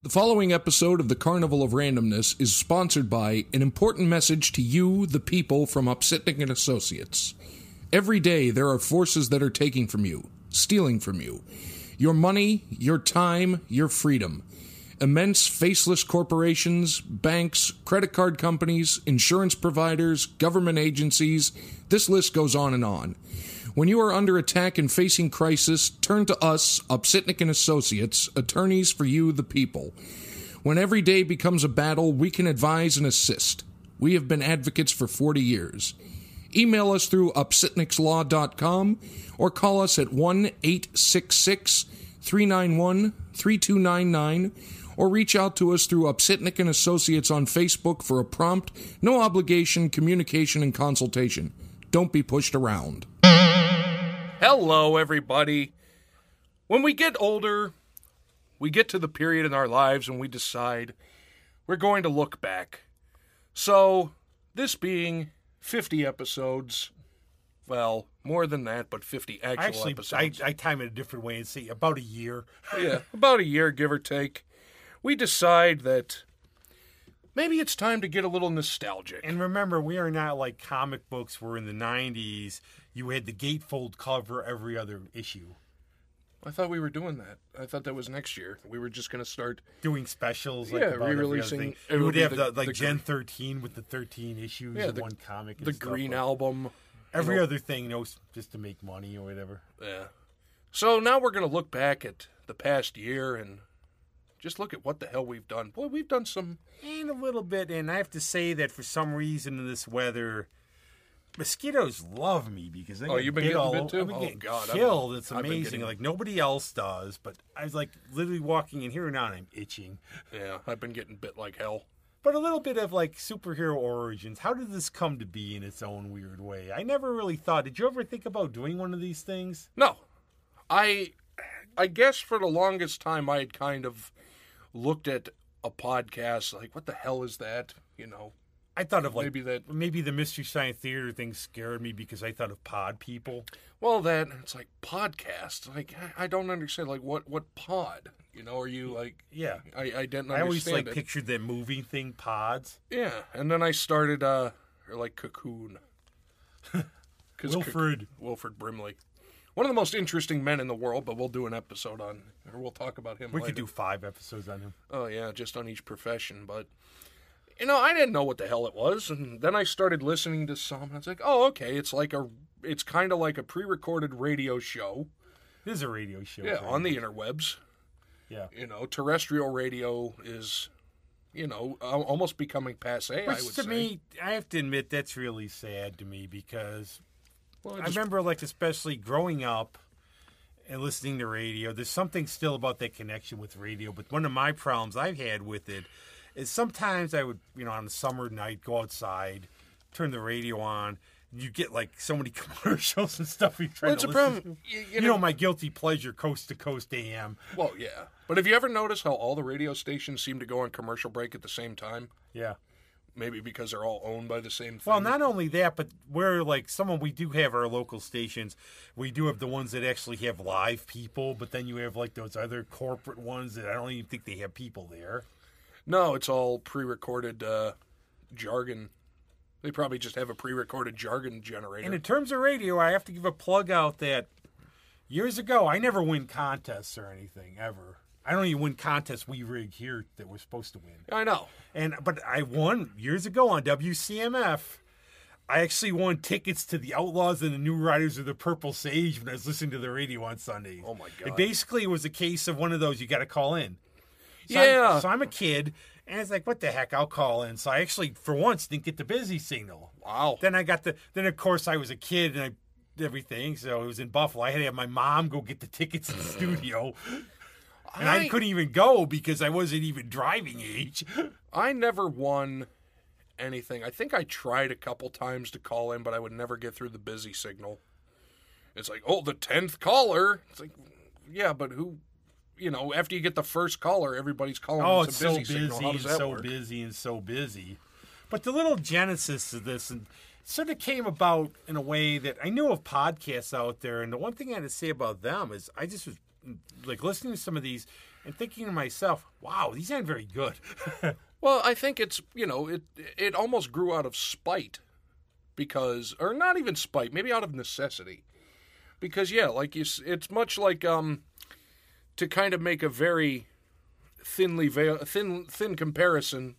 The following episode of the Carnival of Randomness is sponsored by an important message to you, the people, from Upsitnik and Associates. Every day there are forces that are taking from you, stealing from you. Your money, your time, your freedom. Immense faceless corporations, banks, credit card companies, insurance providers, government agencies, this list goes on and on. When you are under attack and facing crisis, turn to us, Upsitnik and Associates, attorneys for you, the people. When every day becomes a battle, we can advise and assist. We have been advocates for 40 years. Email us through upsitnikslaw.com or call us at 1-866-391-3299 or reach out to us through Upsitnik and Associates on Facebook for a prompt, no obligation communication and consultation. Don't be pushed around. Hello, everybody. When we get older, we get to the period in our lives when we decide we're going to look back. So, this being 50 episodes, well, more than that, but 50 actual episodes. I time it a different way and say about a year. Yeah, about a year, give or take. We decide that maybe it's time to get a little nostalgic. And remember, we are not like comic books where in the 90s you had the gatefold cover every other issue. I thought we were doing that. I thought that was next year. We were just going to start doing specials. Like re-releasing. We would have the Gen 13 with the 13 issues of one comic. And the Green Album. Every other thing, just to make money or whatever. Yeah. So now we're going to look back at the past year and just look at what the hell we've done. Boy, we've done some... And a little bit, and I have to say that for some reason in this weather, mosquitoes love me because you've been getting bit too? I've been getting killed. It's amazing. Like, nobody else does, but I was like literally walking in here and now and I'm itching. Yeah, I've been getting bit like hell. But a little bit of like superhero origins. How did this come to be in its own weird way? I never really thought. Did you ever think about doing one of these things? No. I guess for the longest time I had kind of looked at a podcast like, what the hell is that? You know, I thought of like maybe the Mystery Science Theater thing scared me because I thought of pod people. Well, it's like podcast. Like, I don't understand. Like, what pod? You know, are you like? Yeah, I didn't understand. I always pictured that movie thing, Pods. Yeah, and then I started Cocoon. Wilford Brimley. One of the most interesting men in the world, but we'll do an episode on, or we'll talk about him later. We could do 5 episodes on him. Oh, yeah, just on each profession. But, I didn't know what the hell it was. And then I started listening to some, and I was like, oh, okay, it's kind of like a pre-recorded radio show. It is a radio show. Yeah, on the interwebs. Yeah. Terrestrial radio is, almost becoming passé, I would say. To me, I have to admit, that's really sad to me because... Well, I remember, especially growing up and listening to radio, there's something still about that connection with radio. But one of my problems I've had with it is sometimes I would, on a summer night, go outside, turn the radio on. You get, so many commercials and stuff. It's a problem. My guilty pleasure, Coast to Coast AM. Well, yeah. But have you ever noticed how all the radio stations seem to go on commercial break at the same time? Yeah. Maybe because they're all owned by the same thing. Well, not only that, but we're we do have our local stations. We do have the ones that actually have live people, but then you have those other corporate ones that I don't even think they have people there. No, it's all pre-recorded jargon. They probably just have a pre-recorded jargon generator. And in terms of radio, I have to give a plug out that years ago, I never win contests or anything, ever. I don't even win contests we rig here that we're supposed to win. I know. But I won years ago on WCMF. I actually won tickets to the Outlaws and the New Riders of the Purple Sage when I was listening to the radio on Sundays. Oh, my God. And basically, it was a case of one of those, you got to call in. So I'm a kid, and it's like, what the heck, I'll call in. So I actually, for once, didn't get the busy signal. Wow. Then of course, I was a kid, and everything, so it was in Buffalo. I had to have my mom go get the tickets in the studio. And I couldn't even go because I wasn't even driving age. I never won anything. I think I tried a couple times to call in, but I would never get through the busy signal. It's like, the 10th caller. It's like, yeah, but who, after you get the first caller, everybody's calling. Oh, it's so busy signal. How does that work? busy and so busy. But the little genesis of this sort of came about in a way that I knew of podcasts out there. And the one thing I had to say about them is I just was listening to some of these, and thinking to myself, wow, these aren't very good. Well, I think it's, it almost grew out of spite because, or not even spite, maybe out of necessity. Because, yeah, like it's much like, to kind of make a very thin comparison,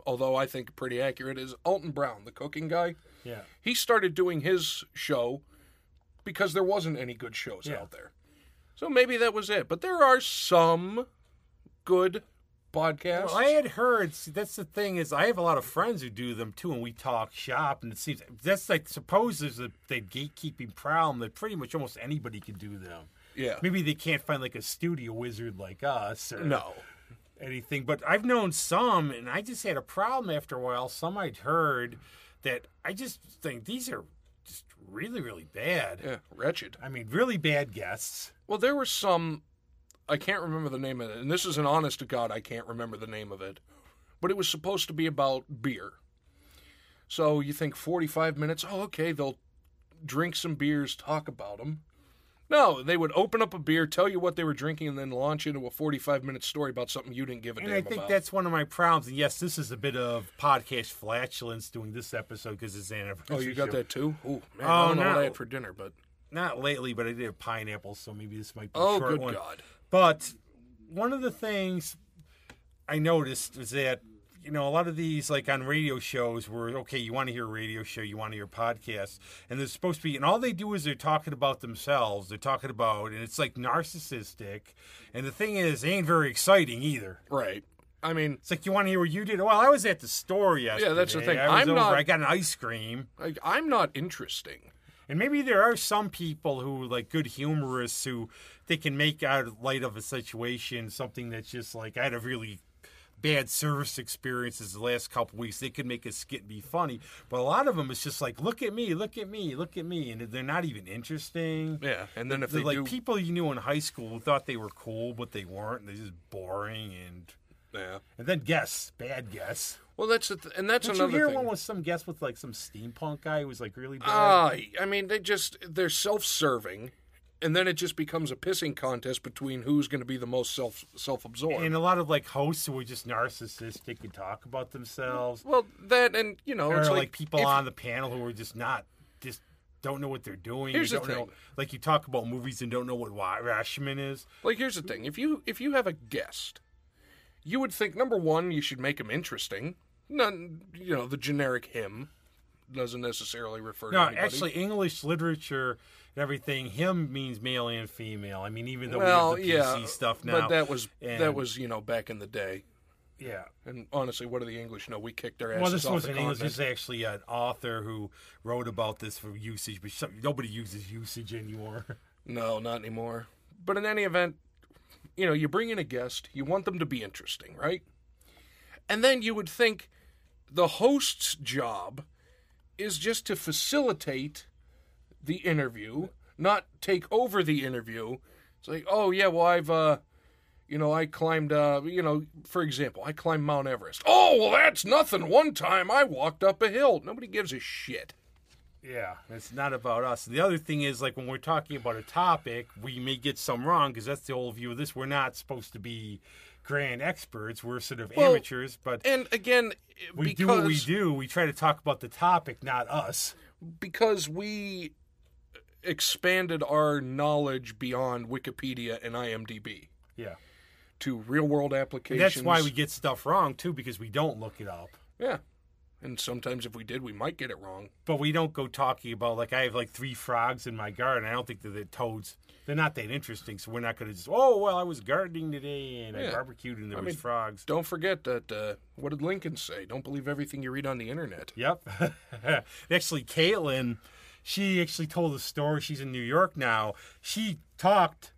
although I think pretty accurate, is Alton Brown, the cooking guy. Yeah. He started doing his show because there wasn't any good shows out there. So maybe that was it. But there are some good podcasts. Well, I had heard, that's the thing, is I have a lot of friends who do them too, and we talk shop, and it seems, that's like, suppose there's a gatekeeping problem that pretty much almost anybody can do them. Yeah. Maybe they can't find like a studio wizard like us or No. anything, but I've known some, and I just had a problem after a while. Some I'd heard that I just think these are just really, really bad. Yeah, wretched. I mean, really bad guests. Well, there were some, I can't remember the name of it, and this is an honest to God, I can't remember the name of it, but it was supposed to be about beer. So you think 45 minutes, oh, okay, they'll drink some beers, talk about them. No, they would open up a beer, tell you what they were drinking, and then launch into a 45-minute story about something you didn't give a damn about. And I think that's one of my problems. And yes, this is a bit of podcast flatulence doing this episode because it's an anniversary. Oh, you got show. that too? Oh, man, I don't know what I had for dinner, but... Not lately, but I did a pineapple, so maybe this might be a Oh, short good one. God. But one of the things I noticed was that, a lot of these, like on radio shows where, okay, you want to hear a radio show, you want to hear podcasts, and they're supposed to be, and all they do is they're talking about themselves. They're talking about, and it's like narcissistic. And the thing is, they ain't very exciting either. Right. I mean... It's like, you want to hear what you did? Well, I was at the store yesterday. Yeah, that's the thing. I got an ice cream. I'm not interesting. And maybe there are some people who, like good humorists, who they can make out light of a situation, something that's just like, I had a really bad service experiences the last couple weeks. They could make a skit be funny. But a lot of them, it's just like, look at me, look at me, look at me. And they're not even interesting. Yeah, and then if they're they like do... people you knew in high school who thought they were cool, but they weren't. And they're just boring. Yeah. And then guests, bad guests. Well, that's and that's Did another you hear thing. one with some guest with like some steampunk guy who was like really bad? I mean, they're self-serving, and then it just becomes a pissing contest between who's going to be the most self-absorbed. And a lot of like hosts who are just narcissistic and talk about themselves. Well, that and Or it's like people on the panel who are just don't know what they're doing. Here's you the don't thing. know, like you talk about movies and don't know what Rashomon is. Like, here's the thing: if you have a guest, you would think number one, you should make him interesting. None, the generic him doesn't necessarily refer to anybody. Actually, English literature and everything, him means male and female. I mean, even though we have the PC stuff now. But that was back in the day. Yeah. And honestly, what do the English know? We kicked their asses Well, this off wasn't the English. continent. This is actually an author who wrote about this for usage, but nobody uses usage anymore. No, not anymore. But in any event, you bring in a guest, you want them to be interesting, right? And then you would think the host's job is just to facilitate the interview, not take over the interview. It's like, oh, yeah, well, I climbed, for example, I climbed Mount Everest. Oh, well, that's nothing. One time I walked up a hill. Nobody gives a shit. Yeah, it's not about us. The other thing is, like, when we're talking about a topic, we may get some wrong, because that's the whole view of this. We're not supposed to be grand experts. We're sort of amateurs, but... And again, we do what we do. We try to talk about the topic, not us. Because we expanded our knowledge beyond Wikipedia and IMDb. Yeah. To real-world applications. And that's why we get stuff wrong, too, because we don't look it up. Yeah. And sometimes if we did, we might get it wrong. But we don't go talking about, like, I have, like, 3 frogs in my garden. I don't think that the toads, they're not that interesting, so we're not going to just, oh, well, I was gardening today, and I barbecued, and there was frogs. Don't forget that, what did Lincoln say? Don't believe everything you read on the internet. Yep. Actually, Caitlin, she actually told a story. She's in New York now. She talked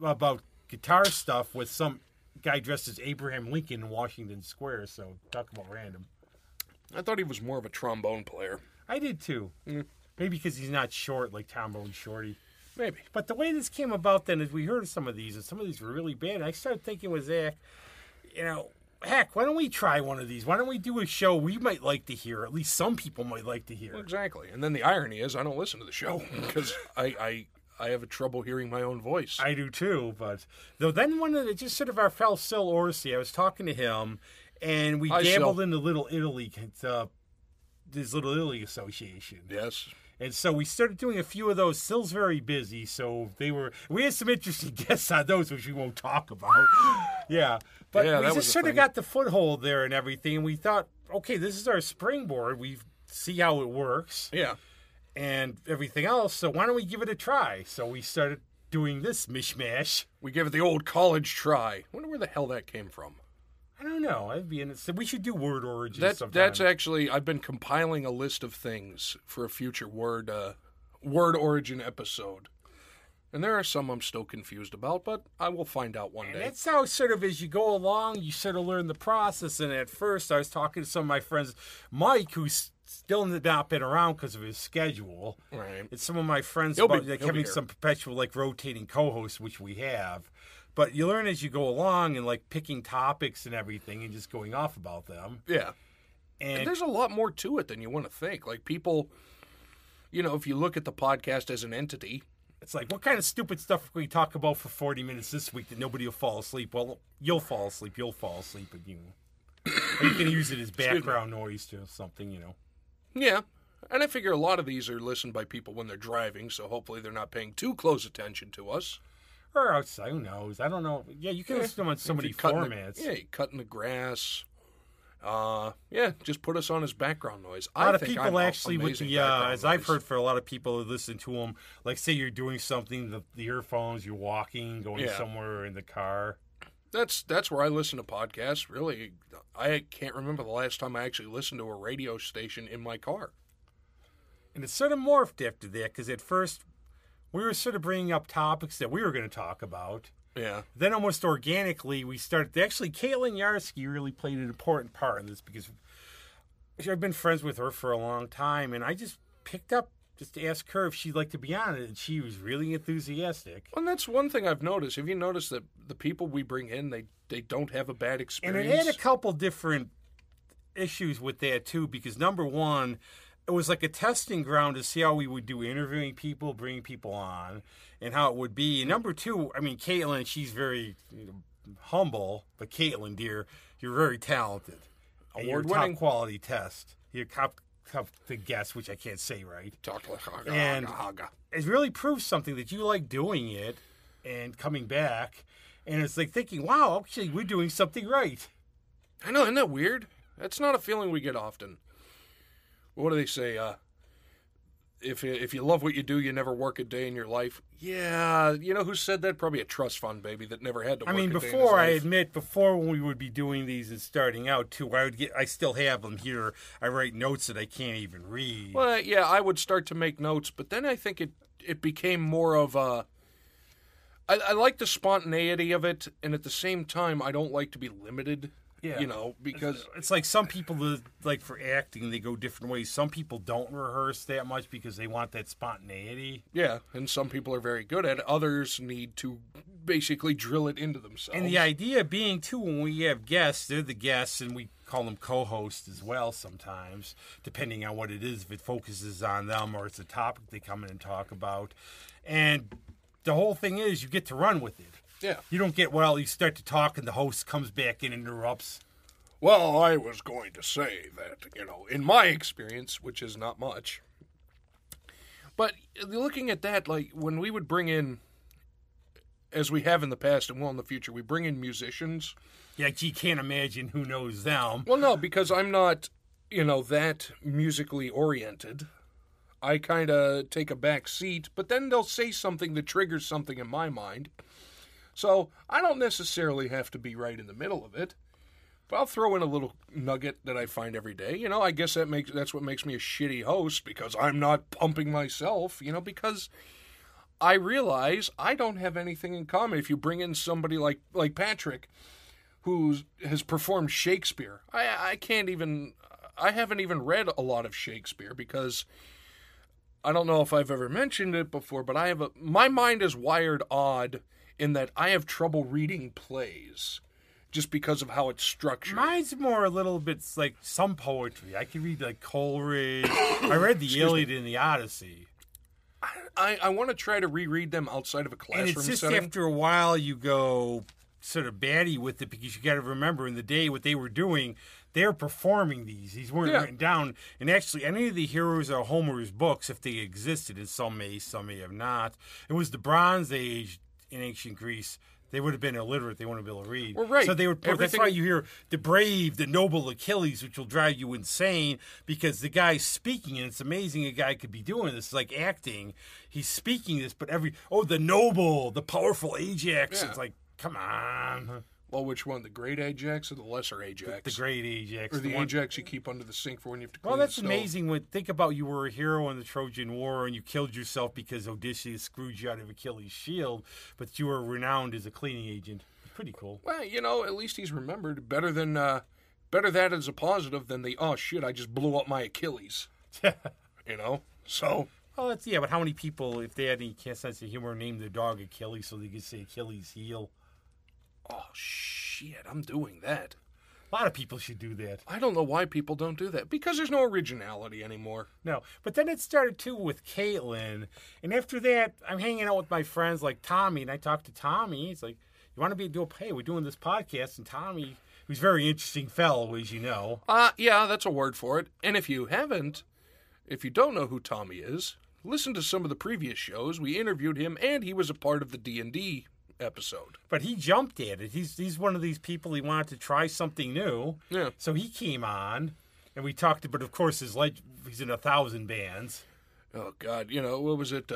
about guitar stuff with some guy dressed as Abraham Lincoln in Washington Square, so talk about random. I thought he was more of a trombone player. I did too. Maybe because he's not short like Trombone Shorty. Maybe. But the way this came about then is we heard of some of these, and some of these were really bad. And I started thinking with Zach, heck, why don't we try one of these? Why don't we do a show we might like to hear, at least some people might like to hear. Well, exactly. And then the irony is I don't listen to the show because I I have a trouble hearing my own voice. I do too, but though then one of the just sort of our fellow Sil Orsi, I was talking to him, and we dabbled into Little Italy, this Little Italy Association. Yes. And so we started doing a few of those. Sil's very busy, so we had some interesting guests on those, which we won't talk about. Yeah. But we just sort of got the foothold there and everything, and we thought, okay, this is our springboard. We see how it works. Yeah. And everything else, so why don't we give it a try? So we started doing this mishmash. We gave it the old college try. I wonder where the hell that came from. I don't know. We should do word origins sometime. That's actually, I've been compiling a list of things for a future word origin episode. And there are some I'm still confused about, but I will find out one day. That's how sort of as you go along, you sort of learn the process. And at first, I was talking to some of my friends, Mike, who's still not been around because of his schedule. Right. And some of my friends about having some perpetual rotating co-hosts, which we have. But you learn as you go along and picking topics and everything and just going off about them. Yeah. And there's a lot more to it than you want to think. People, if you look at the podcast as an entity, it's what kind of stupid stuff can we talk about for 40 minutes this week that nobody will fall asleep? Well, you'll fall asleep, and you can use it as background noise to something, Yeah. And I figure a lot of these are listened by people when they're driving, so hopefully they're not paying too close attention to us. Or outside, who knows? I don't know. Yeah, you can listen to them on so many formats. You're cutting the grass. Just put us on as background noise. A lot of people actually with the, as I've heard for a lot of people who listen to them, say you're doing something, the earphones, you're walking, going somewhere in the car. That's where I listen to podcasts, really. I can't remember the last time I actually listened to a radio station in my car. And it sort of morphed after that, because at first we were sort of bringing up topics that we were going to talk about. Yeah. Then almost organically, we started... Actually, Caitlin Yarsky really played an important part in this, because I've been friends with her for a long time, and I just picked up just to ask her if she'd like to be on it, and she was really enthusiastic. And that's one thing I've noticed. Have you noticed that the people we bring in, they don't have a bad experience? And it had a couple different issues with that, too, because number one... It was like a testing ground to see how we would do interviewing people, bringing people on, and how it would be. And number two, Caitlin, she's very humble, but Caitlin, dear, you're very talented. Award-winning. Top quality test. You're top to guess, which I can't say right. And it really proves something that you like doing it and coming back. And it's thinking, wow, actually, we're doing something right. I know, isn't that weird? That's not a feeling we get often. What do they say? If you love what you do, you never work a day in your life. Yeah, you know who said that? Probably a trust fund baby that never had to work a day in his life. Before when we would be doing these and starting out too, I still have them here. I write notes that I can't even read. Well, yeah, I would start to make notes, but then I think it became more of a... I like the spontaneity of it, and at the same time, I don't like to be limited. Yeah. Because... It's like some people, for acting, they go different ways. Some people don't rehearse that much because they want that spontaneity. Yeah, and some people are very good at it. Others need to basically drill it into themselves. And the idea being, too, when we have guests, they're the guests, and we call them co-hosts as well sometimes, depending on what it is, if it focuses on them or it's a topic they come in and talk about. And the whole thing is you get to run with it. Yeah. You don't get, you start to talk and the host comes back in and interrupts. Well, I was going to say that, in my experience, which is not much, but looking at that, when we would bring in, as we have in the past and will in the future, we bring in musicians. Yeah, you can't imagine who knows them. Well, no, because I'm not, that musically oriented. I kind of take a back seat, but then they'll say something that triggers something in my mind. So I don't necessarily have to be right in the middle of it, but I'll throw in a little nugget that I find every day. I guess that's what makes me a shitty host, because I'm not pumping myself, because I realize I don't have anything in common. If you bring in somebody like Patrick, who has performed Shakespeare, I haven't even read a lot of Shakespeare, because I don't know if I've ever mentioned it before, but my mind is wired odd in that I have trouble reading plays just because of how it's structured. Mine's more a little bit like some poetry. I can read Coleridge. I read the Iliad and the Odyssey. I want to try to reread them outside of a classroom And it's just setting. after a while you go sort of batty with it because you got to remember in the day what they were doing. They were performing these. These weren't written down. And actually, any of the heroes of Homer's books, if they existed, and some may have not, it was the Bronze Age in ancient Greece. They would have been illiterate. They wouldn't be able to read. Well, right. So they would. That's why you hear the brave, the noble Achilles, which will drive you insane because the guy's speaking, and it's amazing a guy could be doing this. It's like acting. He's speaking this, but the noble, the powerful Ajax. Yeah. It's like, come on. Well, which one? The great Ajax or the lesser Ajax? The great Ajax. Or the Ajax you keep under the sink for when you have to clean Well, that's the stove. amazing. Think about you were a hero in the Trojan War and you killed yourself because Odysseus screwed you out of Achilles' shield, but you were renowned as a cleaning agent. Pretty cool. Well, at least he's remembered. Better that as a positive than oh shit, I just blew up my Achilles. So. Well, but how many people, if they had any sense of humor, named their dog Achilles so they could say Achilles' heel? Oh, shit, I'm doing that. A lot of people should do that. I don't know why people don't do that. Because there's no originality anymore. No, but then it started, too, with Caitlin. And after that, I'm hanging out with my friends like Tommy, and I talked to Tommy. He's like, you want to we're doing this podcast. And Tommy, who's a very interesting fellow, as you know. Yeah, that's a word for it. And if you don't know who Tommy is, listen to some of the previous shows. We interviewed him, and he was a part of the D&D episode. But he jumped at it. He's one of these people, he wanted to try something new. Yeah. So he came on, and we talked, but of course he's in 1,000 bands. Oh God, what was it?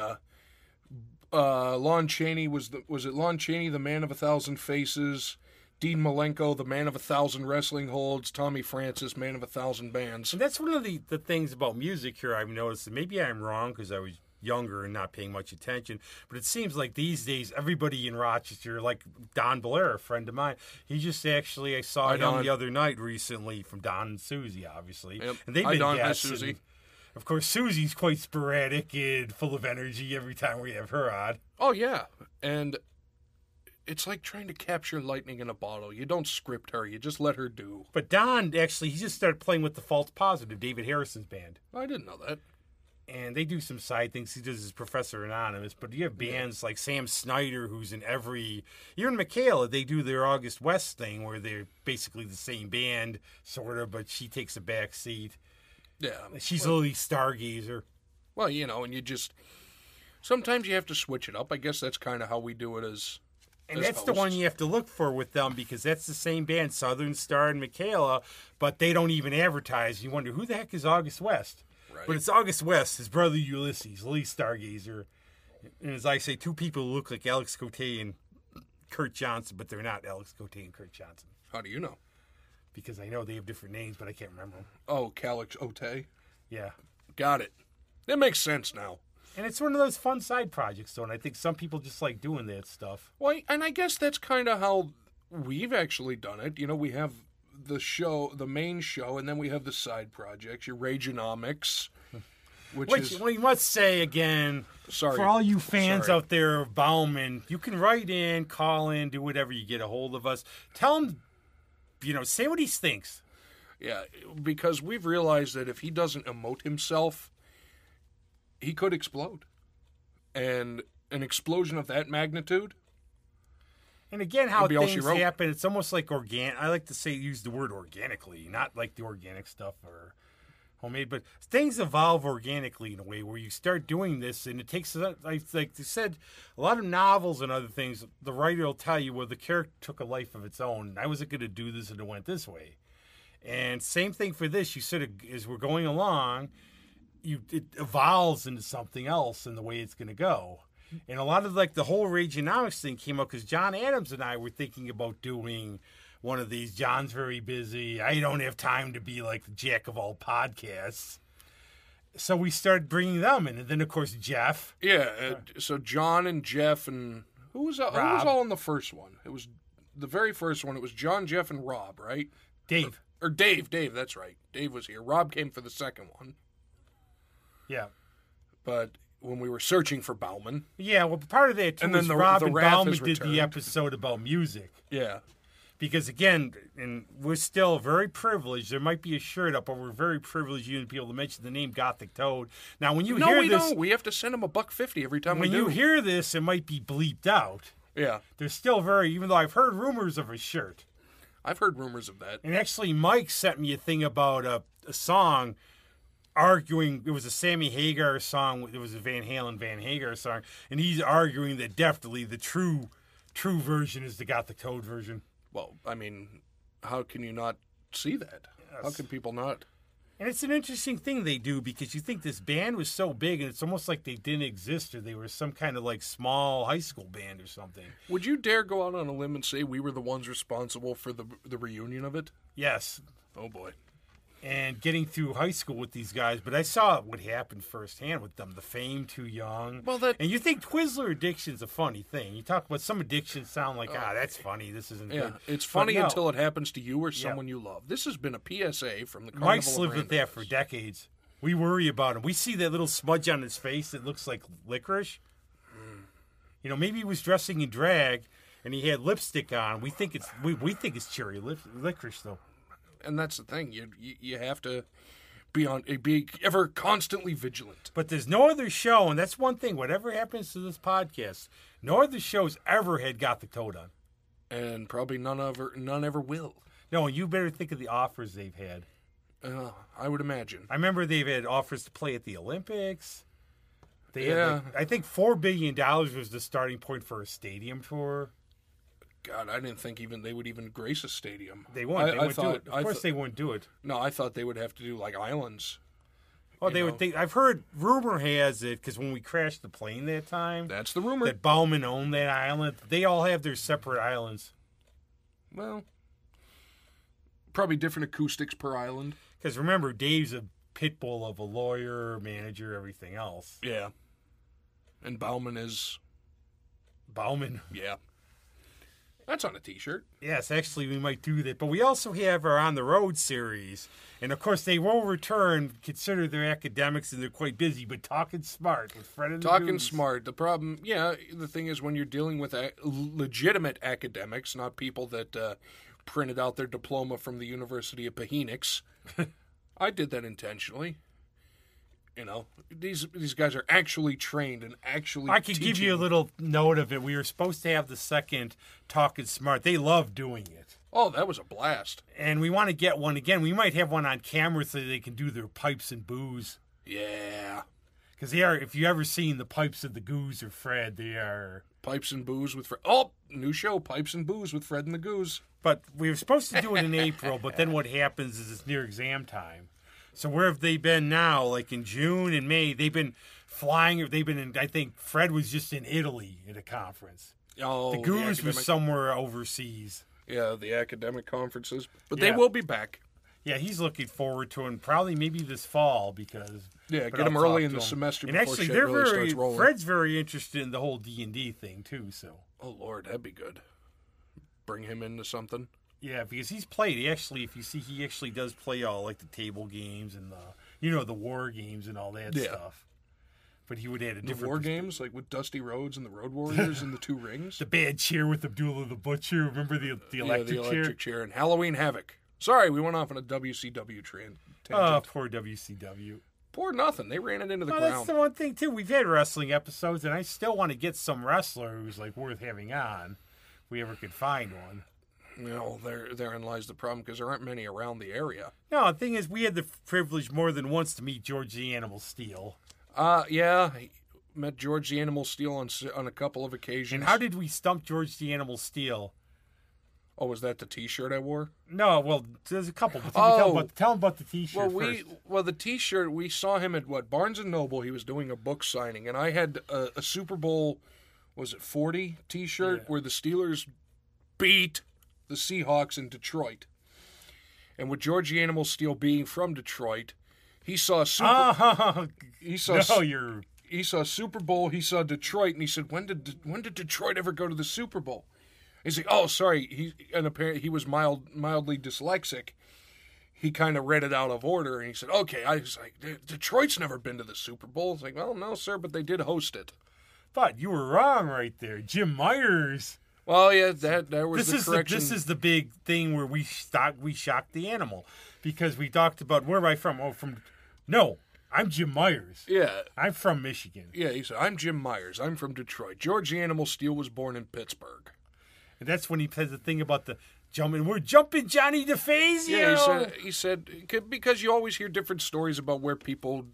Lon Chaney was it Lon Chaney, the man of 1,000 faces? Dean Malenko, the man of 1,000 wrestling holds. Tommy Francis, man of 1,000 bands. And that's one of the things about music here I've noticed, and maybe I'm wrong because I was younger and not paying much attention, but it seems like these days everybody in Rochester, like Don Blair, a friend of mine, he just actually, I saw him the other night recently from Don and Susie, obviously. Yep. And they've been Don guests. Susie. Of course, Susie's quite sporadic and full of energy every time we have her on. Oh, yeah. And it's like trying to capture lightning in a bottle. You don't script her. You just let her do. But Don, actually, he just started playing with the False Positive, David Harrison's band. I didn't know that. And they do some side things. He does his Professor Anonymous. But you have bands like Sam Snyder, who's in even Michaela, they do their August West thing where they're basically the same band, sort of, but she takes a back seat. Yeah. She's a little stargazer. Well, and you just... Sometimes you have to switch it up. I guess that's kind of how we do it as And that's the one you have to look for with them because that's the same band, Southern Star and Michaela, but they don't even advertise. You wonder, who the heck is August West? Right. But it's August West, his brother Ulysses, Lee Stargazer. And as I say, two people who look like Alex Cote and Kurt Johnson, but they're not Alex Cote and Kurt Johnson. How do you know? Because I know they have different names, but I can't remember them. Oh, Calix Ote? Yeah. Got it. That makes sense now. And it's one of those fun side projects, though, and I think some people just like doing that stuff. Well, and I guess that's kind of how we've actually done it. We have the main show, and then we have the side projects, your Rageonomics, which is... we must say again, for all you fans out there of Bauman, you can write in, call in, do whatever you get a hold of us. Tell him, say what he thinks. Yeah, because we've realized that if he doesn't emote himself, he could explode. And an explosion of that magnitude... And again, how things happen, it's almost like organic. I like to use the word organically, not like the organic stuff or homemade, but things evolve organically in a way where you start doing this, and it takes, like they said, a lot of novels and other things, the writer will tell you, well, the character took a life of its own. I wasn't going to do this, and it went this way. And same thing for this. You sort of, as we're going along, it evolves into something else in the way it's going to go. And a lot of the whole Rageonomics thing came up because John Adams and I were thinking about doing one of these. John's very busy. I don't have time to be like the jack of all podcasts. So we started bringing them in. And then, of course, Jeff. Yeah. So John and Jeff and who was all in the first one? It was the very first one. It was John, Jeff, and Rob, right? Dave. Or Dave. That's right. Dave was here. Rob came for the second one. Yeah. But... when we were searching for Bauman. Yeah, well, part of that, too, and then Rob and Bauman did the episode about music. Yeah. Because, again, and we're still very privileged. There might be a shirt up, but we're very privileged you to be able to mention the name Gothic Toad. Now, when you hear this... No, we don't. We have to send him $1.50 every time we do. When you hear this, it might be bleeped out. Yeah. There's still very... Even though I've heard rumors of a shirt. I've heard rumors of that. And actually, Mike sent me a thing about a song arguing... It was a Sammy Hagar song. It was a Van Hagar song. And he's arguing that definitely the true version is the Gothic Toad version. Well, I mean, how can you not see that? Yes. How can people not? And it's an interesting thing they do because you think this band was so big and it's almost like they didn't exist or they were some kind of like small high school band or something. Would you dare go out on a limb and say we were the ones responsible for the reunion of it? Yes. Oh, boy. And getting through high school with these guys, but I saw what happened firsthand with them. The fame too young. And you think Twizzler addiction's a funny thing. You talk about some addictions sound like, that's funny. This isn't good. It's funny until it happens to you or someone you love. This has been a PSA from the Carnival. Mike's lived with that for decades. We worry about him. We see that little smudge on his face that looks like licorice. You know, maybe he was dressing in drag and he had lipstick on. We think it's cherry licorice though. And that's the thing. You have to be ever constantly vigilant. But there's no other show, and that's one thing. Whatever happens to this podcast, no other shows ever had Gothic Toad on, and probably none ever will. No, and you better think of the offers they've had. I would imagine. I remember they've had offers to play at the Olympics. They had I think $4 billion was the starting point for a stadium tour. God, I didn't think they would even grace a stadium. They won't. They wouldn't do it. Of course, they wouldn't do it. No, I thought they would have to do like islands. Oh, they would. I've heard. Rumor has it because when we crashed the plane that time, that's the rumor that Bauman owned that island. They all have their separate islands. Well, probably different acoustics per island. Because remember, Dave's a pit bull of a lawyer, manager, everything else. Yeah, and Bauman is Bauman. Yeah. That's on a T-shirt. Yes, actually, we might do that. But we also have our On the Road series. And, of course, they will return, consider they're academics and they're quite busy, but Talking Smart with Fred and the Talking Goose. Smart. The problem, the thing is when you're dealing with legitimate academics, not people that printed out their diploma from the University of Phoenix. I did that intentionally. You know, these guys are actually trained and actually I could give you a little note of it. We were supposed to have the second Talking Smart. They love doing it. Oh, that was a blast. And we want to get one again. We might have one on camera so they can do their pipes and booze. Yeah. Because they are, if you ever seen the pipes of the Goose or Fred, they are... Pipes and Booze with Fred. Oh, new show, Pipes and Booze with Fred and the Goose. But we were supposed to do it in April, but then what happens is it's near exam time. So where have they been now? Like in June and May, they've been flying. They've been in, I think Fred was just in Italy at a conference. Oh, the Goose was somewhere overseas. Yeah, the academic conferences. But they will be back. Yeah, he's looking forward to it, probably maybe this fall because... Yeah, get him early in the semester before actually, shit really starts rolling. Fred's very interested in the whole D&D thing, too, so... Oh, Lord, that'd be good. Bring him into something. Yeah, because he's played. He actually does play all like the table games and the war games and all that stuff. But he would add a different war games, like with Dusty Rhodes and the Road Warriors and the Two Rings. The bad chair with Abdullah the Butcher. Remember the electric chair and Halloween Havoc. Sorry, we went off on a WCW tangent. Oh, poor WCW. Poor nothing. They ran it into the ground. That's the one thing too. We've had wrestling episodes, and I still want to get some wrestler who's like worth having on, if we ever could find one. You know, therein lies the problem because there aren't many around the area. No, the thing is, we had the privilege more than once to meet George the Animal Steel. Yeah, met George the Animal Steel on a couple of occasions. And how did we stump George the Animal Steel? Oh, was that the T-shirt I wore? No, well, there's a couple. But tell him about the T-shirt first. Well, the T-shirt, we saw him at Barnes & Noble. He was doing a book signing, and I had a Super Bowl, was it 40 T-shirt where the Steelers beat the Seahawks in Detroit. And with George the Animal Steel being from Detroit, he saw Super Bowl, he saw Detroit, and he said, when did Detroit ever go to the Super Bowl? He's like, oh, sorry. Apparently he was mildly dyslexic. He kind of read it out of order, and he said, okay. I was like, Detroit's never been to the Super Bowl. It's like, well, no, sir, but they did host it. But you were wrong right there. Jim Myers Well, yeah, that was this the correction. This is the big thing where we shocked the animal, because we talked about, where am I from? Oh, no, I'm Jim Myers. Yeah. I'm from Michigan. Yeah, he said, I'm Jim Myers. I'm from Detroit. George the Animal Steele was born in Pittsburgh. And that's when he says the thing about the jumping. We're jumping Johnny DeFazio. Yeah, he said because you always hear different stories about where people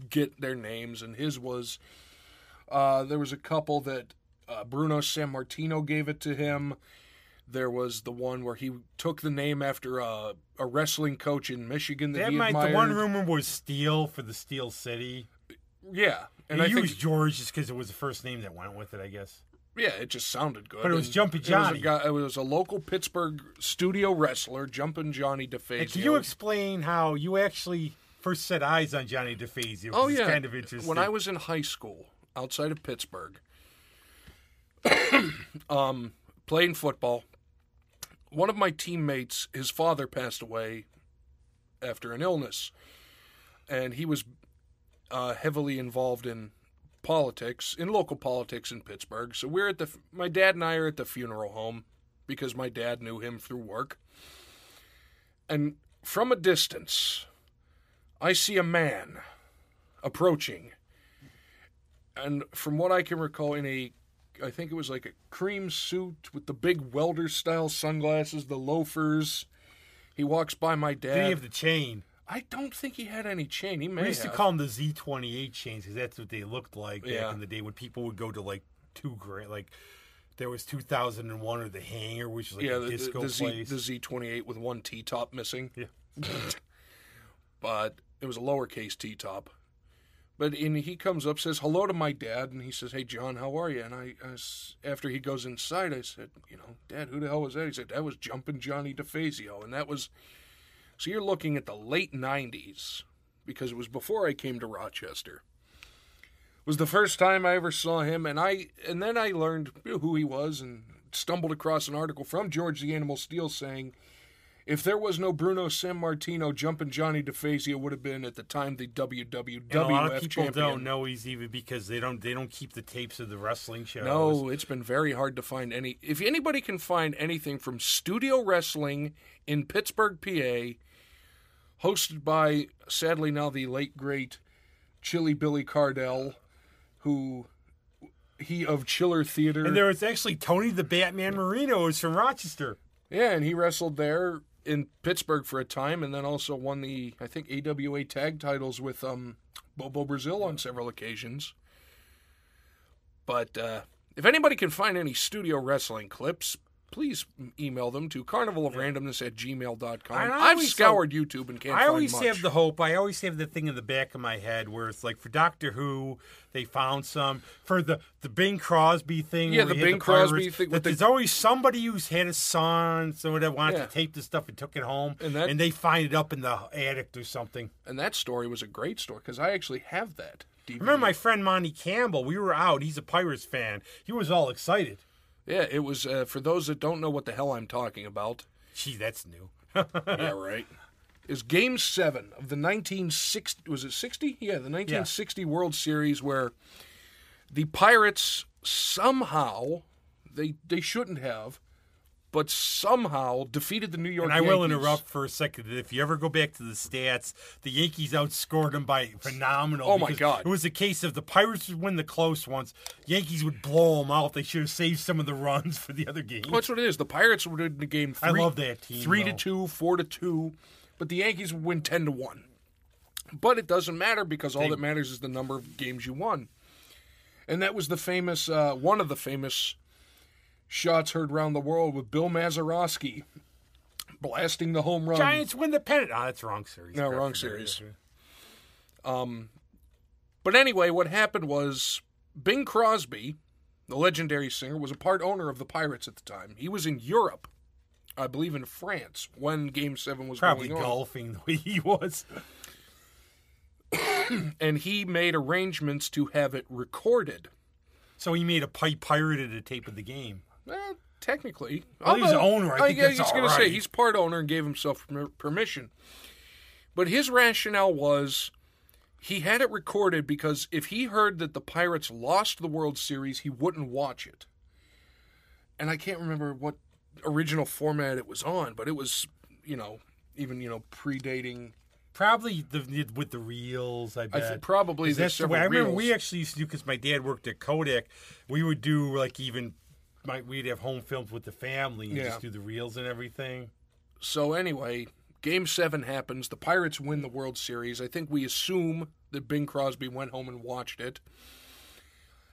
get their names, and his was, there was a couple that Bruno Sammartino gave it to him. There was the one where he took the name after a wrestling coach in Michigan that he admired. The one rumor was Steel for the Steel City. Yeah. And I used George just because it was the first name that went with it, I guess. Yeah, it just sounded good. But it was Jumpin' Johnny. It was a local Pittsburgh studio wrestler, Jumpin' Johnny DeFazio. And can you explain how you actually first set eyes on Johnny DeFazio? Oh, yeah. It's kind of interesting. When I was in high school, outside of Pittsburgh, playing football, one of my teammates, his father passed away after an illness, and he was heavily involved in politics, in local politics in Pittsburgh. So my dad and I are at the funeral home because my dad knew him through work. And from a distance, I see a man approaching. And from what I can recall, I think it was like a cream suit with the big welder-style sunglasses, the loafers. He walks by my dad. Did he have the chain? I don't think he had any chain. He may have. We used to call them the Z28 chains because that's what they looked like back in the day when people would go to like $2,000. Like there was 2001 or the Hangar, which was like a disco place. The Z28 with one T-top missing. Yeah. But it was a lowercase T-top. But he comes up, says hello to my dad, and he says, "Hey, John, how are you?" And after he goes inside, I said, "Dad, who the hell was that?" He said, "That was Jumpin' Johnny DeFazio." And that was... So you're looking at the late 90s, because it was before I came to Rochester. It was the first time I ever saw him, and then I learned who he was and stumbled across an article from George the Animal Steele saying, if there was no Bruno Sammartino, Jumpin' Johnny DeFazio would have been at the time the WWF champion. A lot of people don't know he's even because they don't keep the tapes of the wrestling shows. No, it's been very hard to find any. If anybody can find anything from studio wrestling in Pittsburgh, PA, hosted by, sadly now the late great Chilly Billy Cardell, he of Chiller Theater. And there was actually Tony the Batman Marino, who's from Rochester. Yeah, and he wrestled there in Pittsburgh for a time, and then also won the, I think, AWA tag titles with Bobo Brazil on several occasions. But if anybody can find any studio wrestling clips, please email them to carnivalofrandomness@gmail.com. I've scoured YouTube and can't find much. I always have the hope. I always have the thing in the back of my head where it's like for Doctor Who, they found some. For the Bing Crosby thing. Yeah, the Bing Crosby thing. There's always somebody who's had a son, someone that wanted to tape the stuff and took it home, and they find it up in the attic or something. And that story was a great story because I actually have that DVD. I remember my friend Monty Campbell. We were out. He's a Pirates fan. He was all excited. Yeah, it was, for those that don't know what the hell I'm talking about. Gee, that's new. Yeah, right. Is Game 7 of the 1960, was it 60? Yeah, the 1960 World Series where the Pirates somehow, they shouldn't have, but somehow defeated the New York Yankees. And I will interrupt for a second. If you ever go back to the stats, the Yankees outscored them by phenomenal. Oh, my God. It was a case of the Pirates would win the close ones. Yankees would blow them out. They should have saved some of the runs for the other games. Well, that's what it is. The Pirates would win the game 3. I love that team. 3-2, 4-2, but the Yankees would win 10-1. But it doesn't matter because all that matters is the number of games you won. And that was the famous, one of the famous shots heard around the world with Bill Mazeroski blasting the home run. Giants win the pennant. Oh, that's the wrong series. No, wrong series. But anyway, what happened was Bing Crosby, the legendary singer, was a part owner of the Pirates at the time. He was in Europe, I believe in France, when Game 7 was probably going on. golfing the way he was. And he made arrangements to have it recorded. So he made a pirated a tape of the game. Well, technically. Well, he's the owner. I think that's all right. I was going to say, he's part owner and gave himself permission. But his rationale was he had it recorded because if he heard that the Pirates lost the World Series, he wouldn't watch it. and I can't remember what original format it was on, but it was, even, predating. Probably with the reels, I bet. I think probably there's several I remember reels. we actually used to do, because my dad worked at Kodak, we would do, like, we'd have home films with the family and just do the reels and everything. So anyway, Game 7 happens. The Pirates win the World Series. I think we assume that Bing Crosby went home and watched it.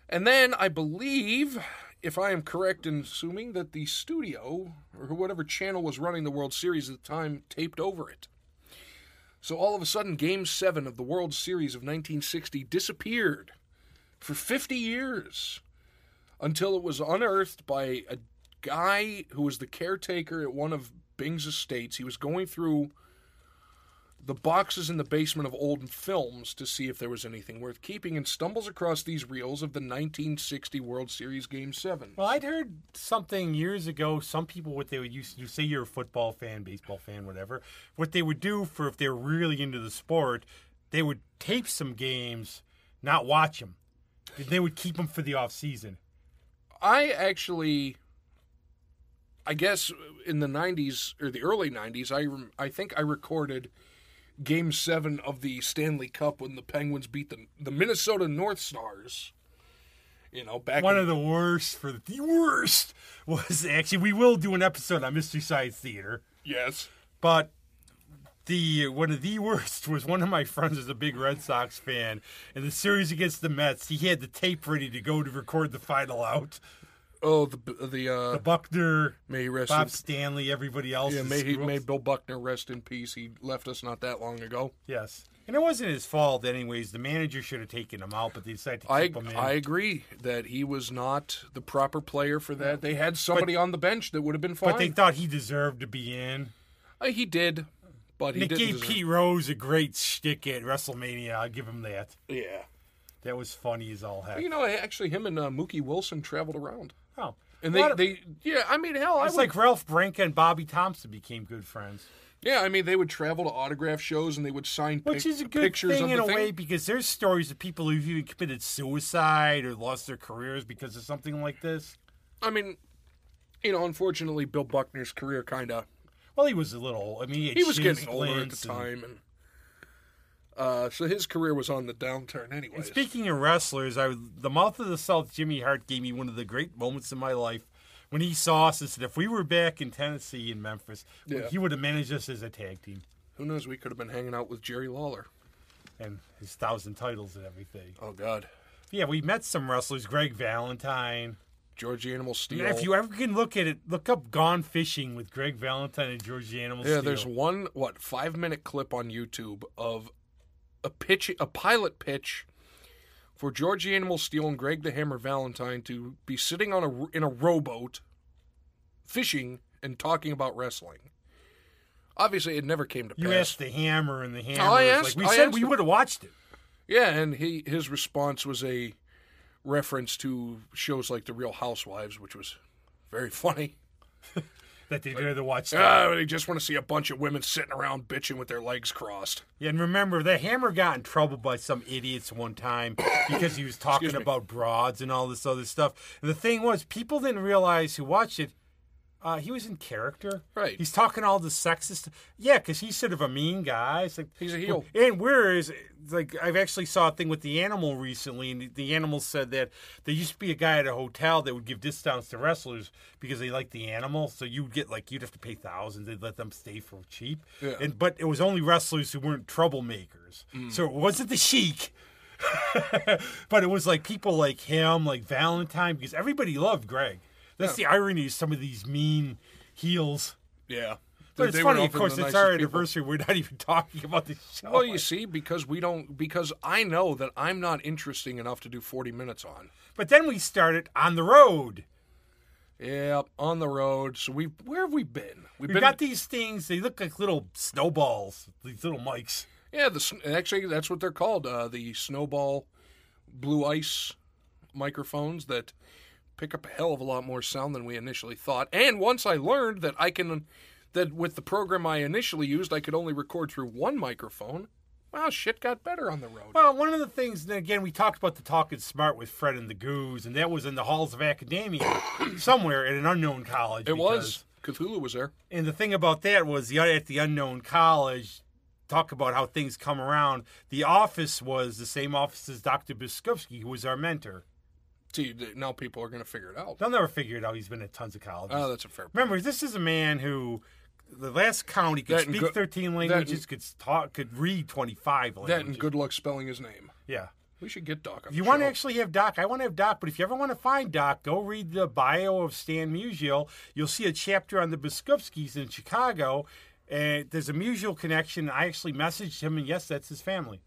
And then I believe, if I am correct in assuming, that the studio, or whatever channel was running the World Series at the time, taped over it. So all of a sudden, Game 7 of the World Series of 1960 disappeared for 50 years until it was unearthed by a guy who was the caretaker at one of Bing's estates. He was going through the boxes in the basement of old films to see if there was anything worth keeping, and stumbles across these reels of the 1960 World Series Game 7. Well, I'd heard something years ago, some people, what they would use, you say you're a football fan, baseball fan, whatever, what they would do for if they were really into the sport, they would tape some games, not watch them. They would keep them for the off season. I guess in the 90s, or the early 90s, I think I recorded Game 7 of the Stanley Cup when the Penguins beat the Minnesota North Stars. Back One of the worst was actually, we will do an episode on Mystery Science Theater. Yes. But one of the worst was one of my friends was a big Red Sox fan, and the series against the Mets, he had the tape ready to go to record the final out. Oh, the Buckner, may he rest Bob Stanley, everybody else. Yeah, may Bill Buckner rest in peace. He left us not that long ago. Yes. And it wasn't his fault anyways. The manager should have taken him out, but they decided to keep him in. I agree that he was not the proper player for that. They had somebody on the bench that would have been fine. But they thought he deserved to be in. He did, but he didn't. It gave Pete Rose a great shtick at WrestleMania. I'll give him that. Yeah. That was funny as all heck. Actually, him and Mookie Wilson traveled around. Oh. And hell, it's like Ralph Branca and Bobby Thompson became good friends. Yeah, they would travel to autograph shows and they would sign Which is a good pictures thing of in the a thing. way, because there's stories of people who've even committed suicide or lost their careers because of something like this. Unfortunately, Bill Buckner's career kind of... Well, he was a little... he was getting older at the time, and so his career was on the downturn anyway. And speaking of wrestlers, the Mouth of the South, Jimmy Hart, gave me one of the great moments in my life when he saw us and said, if we were back in Tennessee, in Memphis, he would have managed us as a tag team. Who knows? We could have been hanging out with Jerry Lawler. And his 1,000 titles and everything. Oh, God. Yeah, we met some wrestlers. Greg Valentine. George the Animal Steel. If you ever can look at it, look up Gone Fishing with Greg Valentine and George the Animal Steel. Yeah, there's one, 5-minute clip on YouTube of a pilot pitch for George the Animal Steel and Greg the Hammer Valentine to be sitting in a rowboat, fishing and talking about wrestling. Obviously, it never came to pass. You asked the Hammer, and the Hammer we would have watched it. Yeah, and his response was a reference to shows like The Real Housewives, which was very funny. That they'd rather watch. They just want to see a bunch of women sitting around bitching with their legs crossed. Yeah, and remember, the Hammer got in trouble by some idiots one time because he was talking about broads and all this other stuff. And the thing was, people didn't realize who watched it. He was in character. Right. He's talking all the sexist. Yeah, because he's sort of a mean guy. It's like, he's a heel. And whereas, I've actually saw a thing with the Animal recently, and the Animal said that there used to be a guy at a hotel that would give discounts to wrestlers because they liked the animal. So you'd have to pay thousands. They'd let them stay for cheap. Yeah. But it was only wrestlers who weren't troublemakers. So it wasn't the Sheik. But it was like people like him, like Valentine, because everybody loved Greg. That's the irony of some of these mean heels. Yeah. But it's funny, of course, it's our anniversary. We're not even talking about this show. Well, you see, because I know that I'm not interesting enough to do 40 minutes on. But then we started on the road. Yeah, on the road. So where have we been? We've got these things, they look like little snowballs, these little mics. Yeah, actually, that's what they're called, the Snowball Blue Ice microphones that pick up a hell of a lot more sound than we initially thought. And once I learned that that with the program I initially used, I could only record through one microphone, Well, shit got better on the road. Well, one of the things, and again, we talked about the Talking Smart with Fred and the Goose, and that was in the halls of academia somewhere at an unknown college. It was. Cthulhu was there. And the thing about that was at the unknown college, talk about how things come around. The office was the same office as Dr. Biskupski, who was our mentor. See, now people are going to figure it out. They'll never figure it out. He's been at tons of colleges. Oh, that's a fair point. Remember, this is a man who, the last count, he could speak 13 languages, could read 25 languages. That and good luck spelling his name. Yeah. We should get Doc on If you the want to show. actually have Doc, I want to have Doc, but if you ever want to find Doc, go read the bio of Stan Musial. You'll see a chapter on the Biskupskis in Chicago, and there's a Musial connection. I actually messaged him, and yes, that's his family.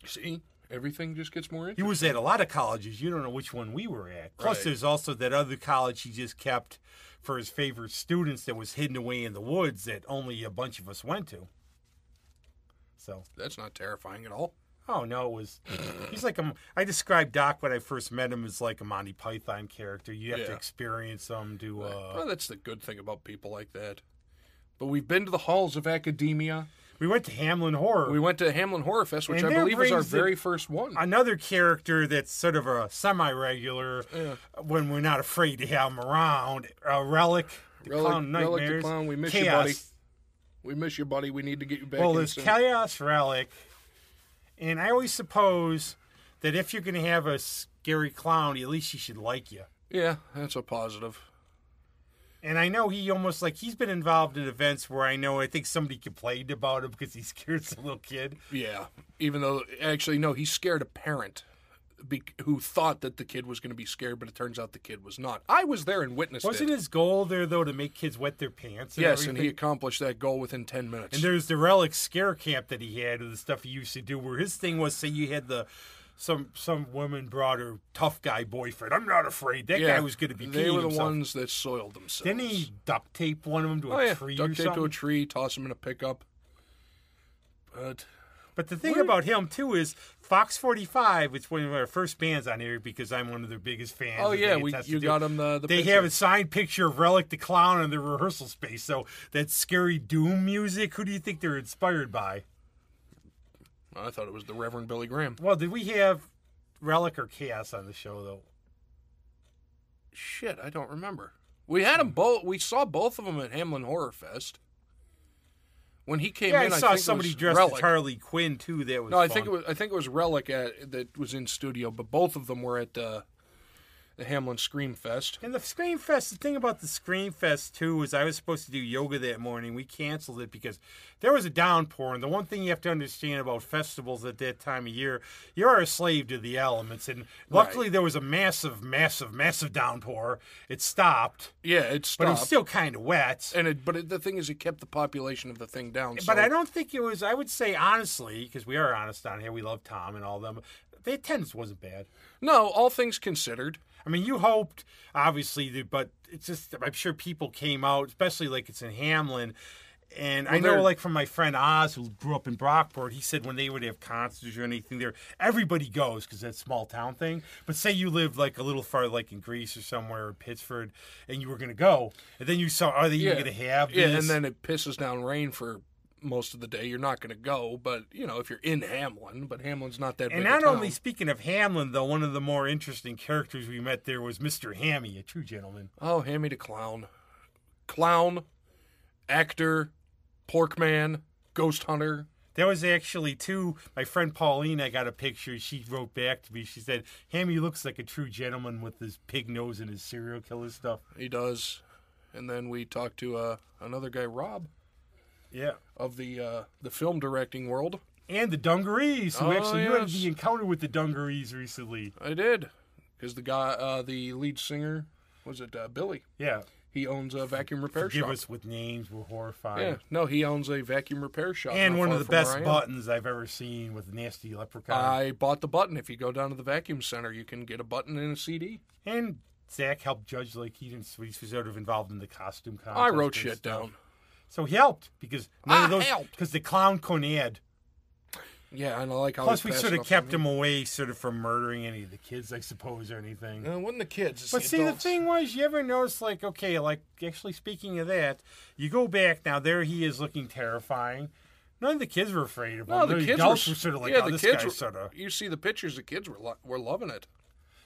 See? Everything just gets more He interesting. was at a lot of colleges. You don't know which one we were at. Plus, Right. there's also that other college he just kept for his favorite students that was hidden away in the woods that only a bunch of us went to. So, That's not terrifying at all. oh no, it was. He's like I described Doc when I first met him as like a Monty Python character. You have to Yeah. experience him to. Well, that's the good thing about people like that. But we've been to the halls of academia. We went to Hamlin Horror. We went to Hamlin Horror Fest, which And I there believe is our brings the- very first one. Another character that's sort of a semi-regular when we're not afraid to have him around. Relic, the Clown Relic the Nightmares. Clown, we miss Chaos. you, buddy. We miss you, buddy. We need to get you back Well, in there's soon. Chaos Relic, and I always suppose that if you're going to have a scary clown, at least he should like you. Yeah, that's a positive. And I know he almost he's been involved in events where I think somebody complained about him because he scared some little kid. Yeah, even though, actually, no, he scared a parent who thought that the kid was going to be scared, but it turns out the kid was not. I was there and witnessed Wasn't it. his goal there, though, to make kids wet their pants? And Yes, and everything? he accomplished that goal within 10 minutes. And there's the Relic scare camp that he had, of the stuff he used to do, where his thing was, say you had some woman brought her tough guy boyfriend. I'm not afraid. That guy was going to be They killing were the himself. ones that soiled themselves. Didn't he duct tape one of them to Oh, a yeah, tree duct or tape something? to a tree, toss him in a pickup. But the thing about him, too, is Fox 45, which one of our first bands on here because I'm one of their biggest fans. Oh, as yeah, they attest you to. got him the They picture. have a signed picture of Relic the Clown in the rehearsal space. So that scary doom music, who do you think they're inspired by? I thought it was the Reverend Billy Graham. Well, did we have Relic or Chaos on the show, though? Shit, I don't remember. We had them both. We saw both of them at Hamlin Horror Fest. When he came Yeah, in, I I saw think somebody it was dressed Relic. as Harley Quinn, too. That was No, I fun. think it was Relic that was in studio, but both of them were at the Hamlin Scream Fest. And the Scream Fest, the thing about the Scream Fest, too, is I was supposed to do yoga that morning. We canceled it because there was a downpour. And the one thing you have to understand about festivals at that time of year, you are a slave to the elements. And luckily there was a massive, massive, massive downpour. It stopped. Yeah, it stopped. But it was still kind of wet. But the thing is, it kept the population of the thing down. But I don't think it was, I would say honestly, because we are honest on here, we love Tom and all them, the attendance wasn't bad. No, all things considered. I mean, you hoped, obviously, but it's just, I'm sure people came out, especially like it's in Hamlin. And I know, like, from my friend Oz, who grew up in Brockport, he said when they would have concerts or anything there, everybody goes because that's a small town thing. But say you lived, like, a little far, like in Greece or somewhere, or Pittsford, and you were going to go. And then you saw, are they even going to have this? Yeah, and then it pisses down rain for most of the day. You're not going to go, but, if you're in Hamlin, but Hamlin's not that big And a not town. only, speaking of Hamlin, though, one of the more interesting characters we met there was Mr. Hammy, a true gentleman. Oh, Hammy the Clown. Clown, actor, pork man, ghost hunter. There was actually my friend Pauline, I got a picture. She wrote back to me. She said, Hammy looks like a true gentleman with his pig nose and his serial killer stuff. He does. And then we talked to another guy, Rob. Yeah. Of the film directing world. And the Dungarees, who Oh, you had yes. the encounter with the Dungarees recently. I did. Because the guy, the lead singer, was it Billy? Yeah. He owns a vacuum repair Forgive shop. us with names, we're horrified. Yeah, no, he owns a vacuum repair shop. And not one far of the from best where I am. buttons I've ever seen with Nasty Leprechaun. I bought the button. If you go down to the vacuum center, you can get a button and a CD. And Zach helped judge, like, he was sort of involved in the costume contest. I and wrote shit stuff. down. So he helped, because none of those, helped. because the clown couldn't add. Yeah, and I like how Plus, he we passed sort it of off kept on me. him away sort of from murdering any of the kids, I suppose, or anything. It wasn't the kids. It's But the see, adults. the thing was, you ever notice, like, okay, like, actually speaking of that, you go back now, there he is looking terrifying. None of the kids were afraid of him. No, the kids adults were sort of like, yeah, oh, the this kids guy's were, sort of... You see the pictures, the kids were loving it.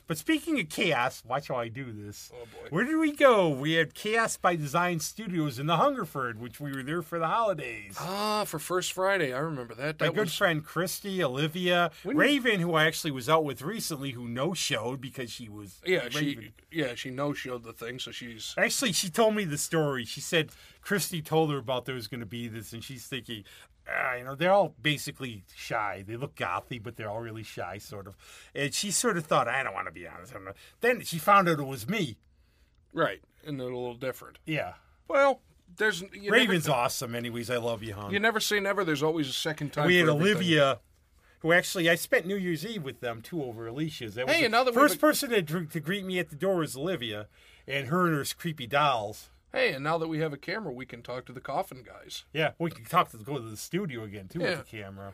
But speaking of chaos, watch how I do this. Oh, boy. Where did we go? We had Chaos by Design Studios in the Hungerford, which we were there for the holidays. Ah, for First Friday. I remember that. My good friend Christy, Olivia, Raven, who I actually was out with recently, who no-showed because she was Raven. She no-showed the thing, so she's... Actually, she told me the story. She said Christy told her about there was going to be this, and she's thinking... they're all basically shy. They look gothy, but they're all really shy, sort of. And she sort of thought, I don't want to be honest. Then she found out it was me. Right, and they're a little different. Yeah. Well, Raven's awesome anyways. I love you, hon. You never say never. There's always a second time. We had for Olivia, who actually, I spent New Year's Eve with them, too, over Alicia's. That was another first person to greet me at the door was Olivia, and her creepy dolls. Hey, and now that we have a camera, we can talk to the coffin guys. Yeah, we can go to the studio again, too, with the camera.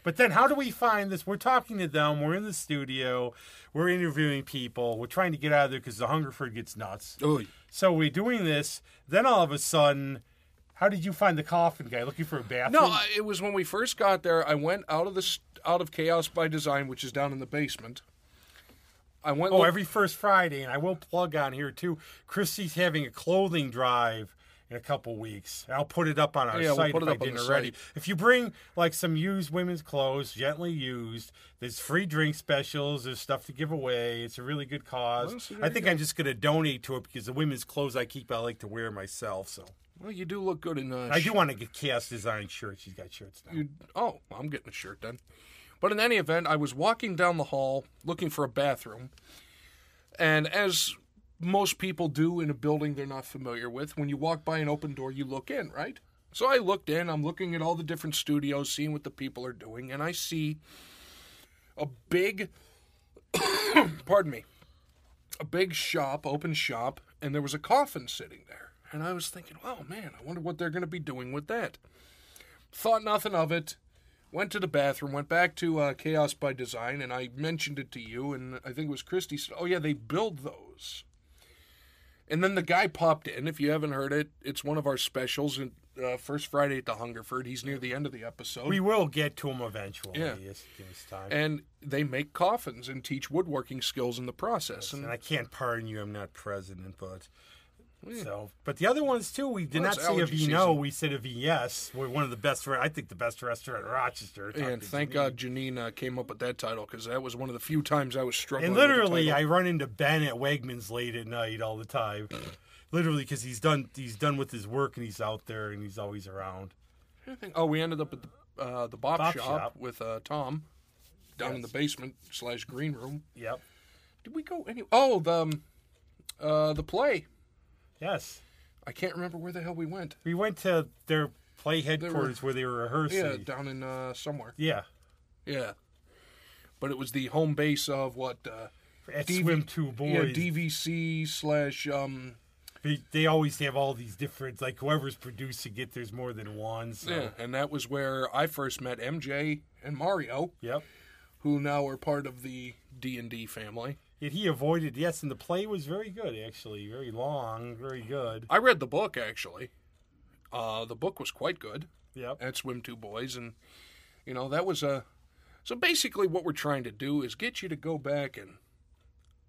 But then how do we find this? We're talking to them. We're in the studio. We're interviewing people. We're trying to get out of there because the Hungerford gets nuts. Oh. So we're doing this. Then all of a sudden, how did you find the coffin guy? Looking for a bathroom? No, it was when we first got there. I went out of Chaos by Design, which is down in the basement. I went. Every first Friday, and I will plug on here too. Christy's having a clothing drive in a couple weeks. I'll put it up on our site if I didn't already. If you bring like some used women's clothes, gently used, there's free drink specials. There's stuff to give away. It's a really good cause. I think I'm just going to donate to it because the women's clothes I keep, I like to wear myself. So. Well, you do look good in. I do want to get Chaos Design shirts. She's got shirts now. I'm getting a shirt then. But in any event, I was walking down the hall looking for a bathroom. And as most people do in a building they're not familiar with, when you walk by an open door, you look in, right? So I looked in. I'm looking at all the different studios, seeing what the people are doing. And I see a big, pardon me, a big shop, open shop, and there was a coffin sitting there. And I was thinking, oh, man, I wonder what they're going to be doing with that. Thought nothing of it. Went to the bathroom, went back to Chaos by Design, and I mentioned it to you, and I think it was Christy said, oh, yeah, they build those. And then the guy popped in. If you haven't heard it, it's one of our specials, First Friday at the Hungerford. He's near the end of the episode. We will get to him eventually. Yeah. Time. And they make coffins and teach woodworking skills in the process. Yes, and I can't pardon you, I'm not president, but... Yeah. So, but the other ones too, we did not say a V-no, we said a V-yes. We're one of the best, I think the best restaurant in Rochester. And thank God Janine came up with that title, because that was one of the few times I was struggling with the title. And literally, I run into Ben at Wegmans late at night all the time. Literally, because he's done with his work and he's out there and he's always around. We ended up at the Bop Shop with Tom down in the basement / green room. Yep. Did we go anywhere? Oh, the play. Yes. I can't remember where the hell we went. We went to their play headquarters where they were rehearsing. Yeah, down in somewhere. Yeah. Yeah. But it was the home base of what? At Swim 2 Boys. Yeah, DVC / They always have all these different, like whoever's producing it, there's more than one. So. Yeah, and that was where I first met MJ and Mario. Yep. Who now are part of the D&D family. Yet he avoided, yes, and the play was very good, actually. Very long, very good. I read the book, actually. The book was quite good. Yep. At Swim 2 Boys, and, that was So basically what we're trying to do is get you to go back and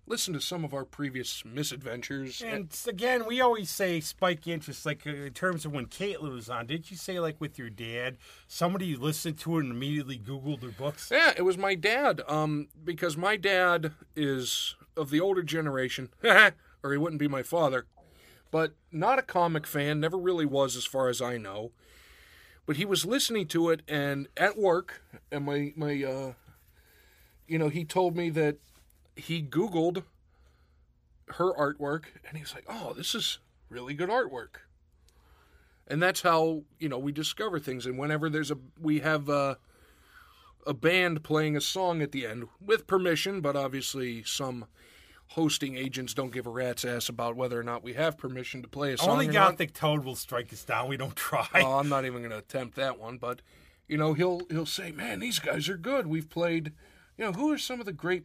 listen to some of our previous misadventures. And again, we always say spike interest, like in terms of when Caitlin was on. Did you say, like with your dad, somebody listened to it and immediately Googled their books? Yeah, it was my dad. Because my dad is of the older generation, or he wouldn't be my father, but not a comic fan, never really was as far as I know. But he was listening to it and at work, and he told me that he Googled her artwork, and he was like, oh, this is really good artwork. And that's how, we discover things. And whenever we have a band playing a song at the end, with permission, but obviously some hosting agents don't give a rat's ass about whether or not we have permission to play a song. Only Gothic Toad will strike us down. We don't try. Oh, I'm not even going to attempt that one. But, he'll say, man, these guys are good. We've played, who are some of the great,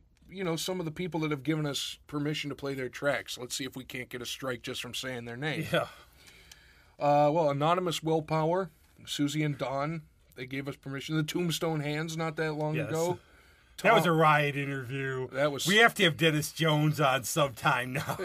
some of the people that have given us permission to play their tracks. Let's see if we can't get a strike just from saying their name. Yeah. Anonymous Willpower, Susie and Dawn, They gave us permission. The Tombstone Hands not that long ago. That was a riot interview. We have to have Dennis Jones on sometime now.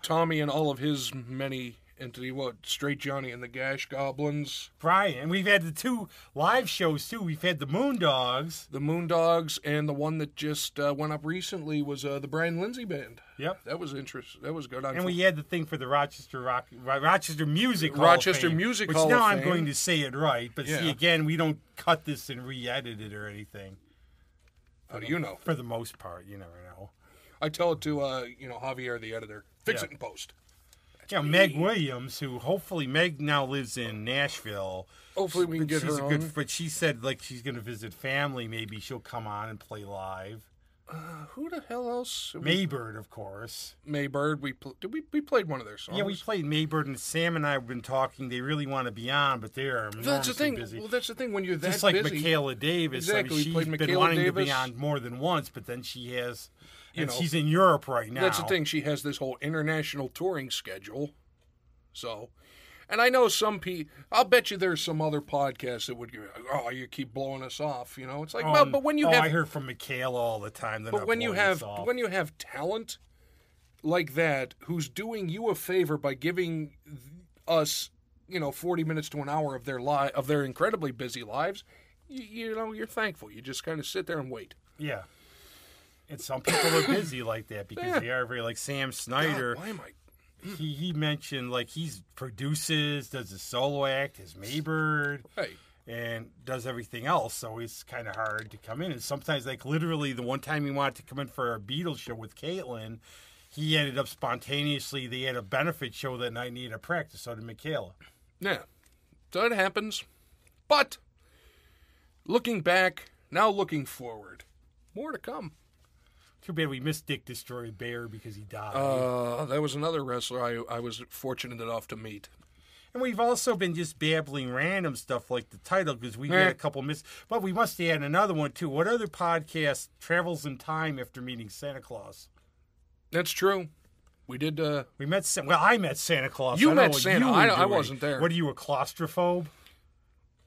Tommy and all of his many entity. Straight Johnny and the Gash Goblins. Brian. And we've had the 2 live shows, too. We've had the Moondogs. The Moondogs, and the one that just went up recently was the Brian Lindsay Band. Yep. That was interesting. That was good. And we had the thing for the Rochester Music Hall Rochester of Fame, Music which Hall now of I'm Fame. going to say it right. But see, again, we don't cut this and re-edit it or anything. How do you know? For the most part, you never know. I tell it to Javier, the editor. Fix it in post. Meg Williams, who hopefully Meg now lives in Nashville. Hopefully we can get her on. But she said she's going to visit family. Maybe she'll come on and play live. Who the hell else? Maybird, of course. Maybird. We played one of their songs. Yeah, we played Maybird, and Sam and I have been talking. They really want to be on, but they are enormously busy. Well, that's the thing. When you're that just like busy, Michaela Davis. Exactly. She's been wanting to be on more than once, but then she has. She's in Europe right now. That's the thing. She has this whole international touring schedule. So, and I know some people. I'll bet you there's some other podcasts that would go, "Oh, you keep blowing us off." It's like, but when you have, I hear from Michaela all the time. But when you have talent like that, who's doing you a favor by giving us, 40 minutes to an hour of their incredibly busy lives, you're thankful. You just kind of sit there and wait. Yeah. And some people are busy like that because they are very, like Sam Snyder. God, why am I? He mentioned he's produces, does a solo act, his Maybird, right, and does everything else. So it's kind of hard to come in. And sometimes, literally, the one time he wanted to come in for a Beatles show with Caitlin, he ended up spontaneously. They had a benefit show that night and he had a practice. So did Michaela. Yeah, so it happens. But looking back, now looking forward, more to come. Too bad we missed Dick Destroy Bear because he died. That was another wrestler I was fortunate enough to meet. And we've also been just babbling random stuff like the title because we've had a couple But we must add another one, too. What other podcast travels in time after meeting Santa Claus? That's true. We did. We met. I met Santa Claus. You met Santa. I wasn't there. What are you, a claustrophobe?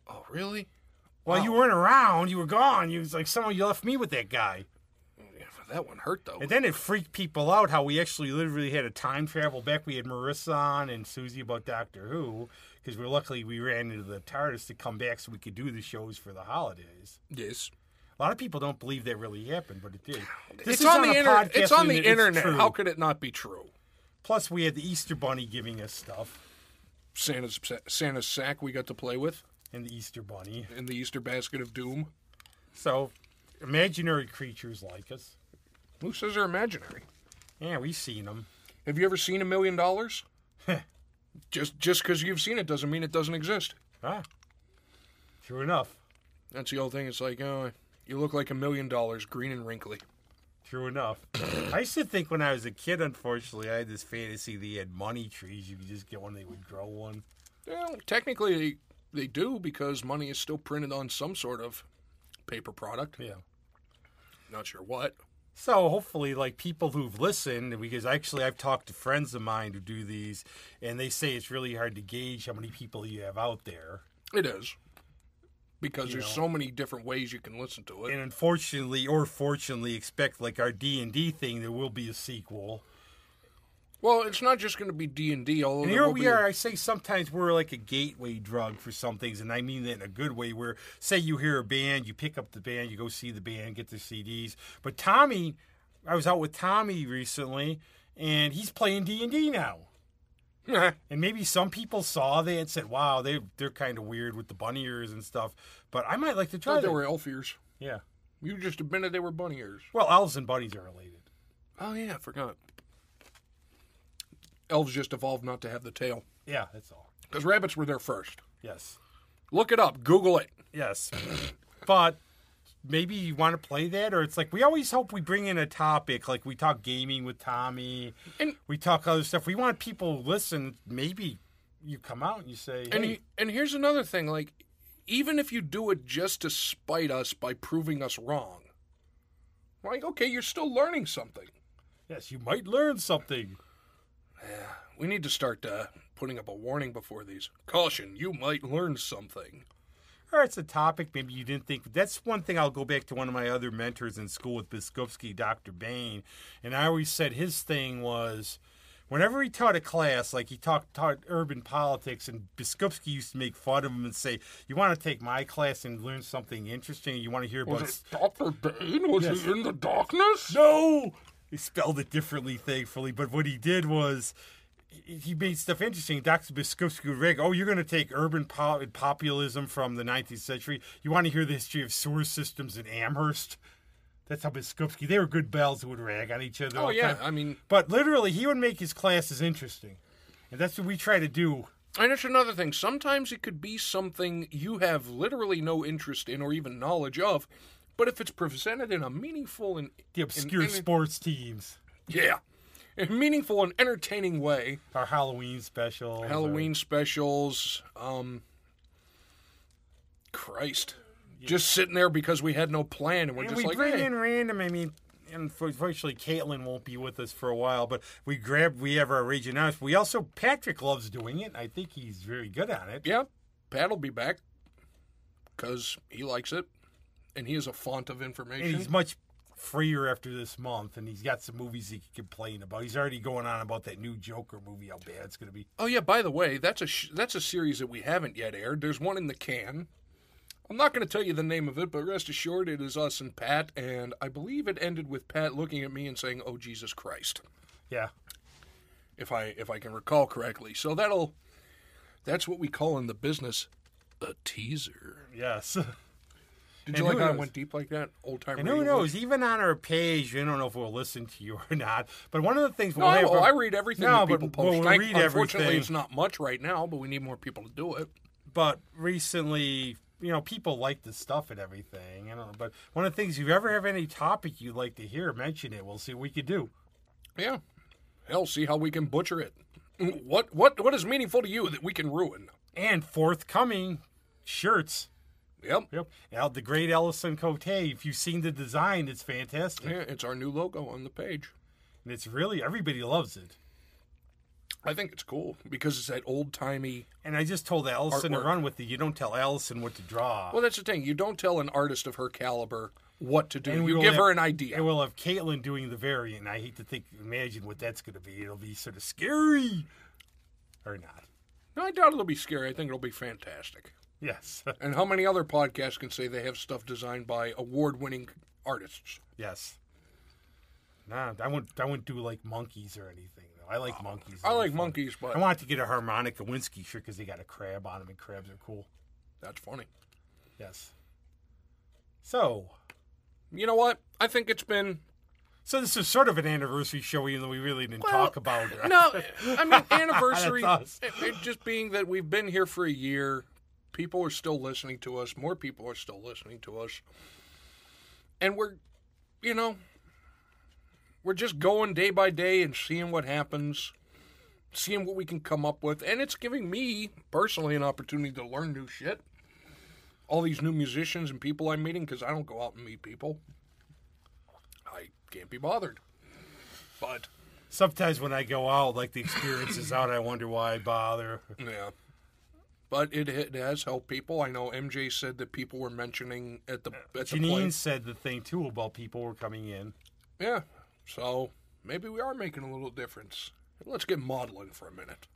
Oh, really? Well, you weren't around. You were gone. You was like, you left me with that guy. That one hurt, though. And then it freaked people out how we actually literally had a time travel back. We had Marissa on and Susie about Doctor Who because luckily we ran into the TARDIS to come back so we could do the shows for the holidays. Yes. A lot of people don't believe that really happened, but it did. It's on the internet. How could it not be true? Plus, we had the Easter Bunny giving us stuff. Santa's sack we got to play with. And the Easter Bunny. And the Easter basket of doom. So, imaginary creatures like us. Who says they're imaginary? Yeah, we've seen them. Have you ever seen $1 million? Just because you've seen it doesn't mean it doesn't exist. Ah, true enough. That's the old thing. It's like, you look like $1 million, green and wrinkly. True enough. I used to think when I was a kid, unfortunately, I had this fantasy they had money trees. You could just get one, they would grow one. Well, technically, they do because money is still printed on some sort of paper product. Yeah. Not sure what. So hopefully, people who've listened, because actually I've talked to friends of mine who do these, and they say it's really hard to gauge how many people you have out there. It is. Because there's so many different ways you can listen to it. And unfortunately, or fortunately, expect our D&D thing, there will be a sequel. Well, it's not just going to be D&D. And here we are. I say sometimes we're like a gateway drug for some things, and I mean that in a good way, where, say you hear a band, you pick up the band, you go see the band, get the CDs. But Tommy, I was out with Tommy recently, and he's playing D&D now. And maybe some people saw that and said, wow, they're kind of weird with the bunny ears and stuff. But I might like to try that. They were elf ears. Yeah. You just admitted they were bunny ears. Well, elves and bunnies are related. Oh, yeah, I forgot. Elves just evolved not to have the tail. Yeah, that's all. Because rabbits were there first. Yes. Look it up. Google it. Yes. But maybe you want to play that, or it's we always hope we bring in a topic. Like we talk gaming with Tommy, and we talk other stuff. We want people to listen. Maybe you come out and you say, hey. And here's another thing. Even if you do it just to spite us by proving us wrong, okay, you're still learning something. Yes, you might learn something. Yeah, we need to start putting up a warning before these. Caution, you might learn something. or it's a topic maybe you didn't think. That's one thing. I'll go back to one of my other mentors in school with Biskupski, Dr. Bain, and I always said his thing was, whenever he taught a class, like he taught urban politics, and Biskupski used to make fun of him and say, "You want to take my class and learn something interesting? You want to hear about..." Was it Dr. Bain? Was he in the darkness? No! He spelled it differently, thankfully, but what he did was, he made stuff interesting. Dr. Biskupski would rag, "Oh, you're going to take urban populism from the 19th century? You want to hear the history of sewer systems in Amherst?" That's how Biskupski, they were good bells who would rag on each other. Oh, yeah, I mean... But literally, he would make his classes interesting. And that's what we try to do. And it's another thing. Sometimes it could be something you have literally no interest in or even knowledge of, but if it's presented in a meaningful and... The obscure sports teams. Yeah. In a meaningful and entertaining way. Our Halloween specials. Specials. Christ. Just sitting there because we had no plan, and we're just like, bring in random. I mean, unfortunately, Caitlin won't be with us for a while, but we have our regionals. We also, Patrick loves doing it. I think he's very good at it. Yeah, Pat will be back because he likes it, and he is a font of information. And he's much freer after this month, and he's got some movies he can complain about. He's already going on about that new Joker movie, how bad it's going to be. Oh yeah, by the way, that's a series that we haven't yet aired. There's one in the can. I'm not going to tell you the name of it, but rest assured it is us and Pat, and I believe it ended with Pat looking at me and saying, "Oh, Jesus Christ." Yeah. If I can recall correctly. So that's what we call in the business a teaser. Yes. Did you like how I went deep like that? Old time radio. And who knows? Even on our page, I don't know if we'll listen to you or not. But one of the things I read everything that people post. We'll read unfortunately, everything. It's not much right now, but we need more people to do it. But recently, people like the stuff and everything. But one of the things, if you ever have any topic you'd like to hear, mention it. We'll see what we can do. Yeah. Hell, see how we can butcher it. What is meaningful to you that we can ruin? And forthcoming shirts. Yep. Now, the great Ellison Cote, if you've seen the design, it's fantastic. Yeah, it's our new logo on the page. And it's really, everybody loves it. I think it's cool because it's that old-timey. And I just told Allison artwork. to run with it. You don't tell Allison what to draw. Well, that's the thing. You don't tell an artist of her caliber what to do. And you give her an idea. And we'll have Caitlin doing the variant. I hate to imagine what that's going to be. It'll be sort of scary. Or not. No, I doubt it'll be scary. I think it'll be fantastic. Yes. And how many other podcasts can say they have stuff designed by award-winning artists? Yes. Nah, I wouldn't do like monkeys or anything. Though. I like monkeys. I like monkeys, but I want to get a Harmonica Winsky shirt because they got a crab on them, and crabs are cool. That's funny. Yes. So, you know what? I think it's been. So this is sort of an anniversary show, even though we really didn't talk about it. No, I mean anniversary. It just being that we've been here for a year. People are still listening to us. More people are still listening to us. And we're just going day by day and seeing what happens, seeing what we can come up with. And it's giving me, personally, an opportunity to learn new shit. All these new musicians and people I'm meeting, because I don't go out and meet people. I can't be bothered. But sometimes when I go out, like the experience is out, I wonder why I bother. Yeah. But it has helped people. I know MJ said that people were mentioning at the Janine said the thing, too, about people were coming in. Yeah. So maybe we are making a little difference. Let's get modeling for a minute.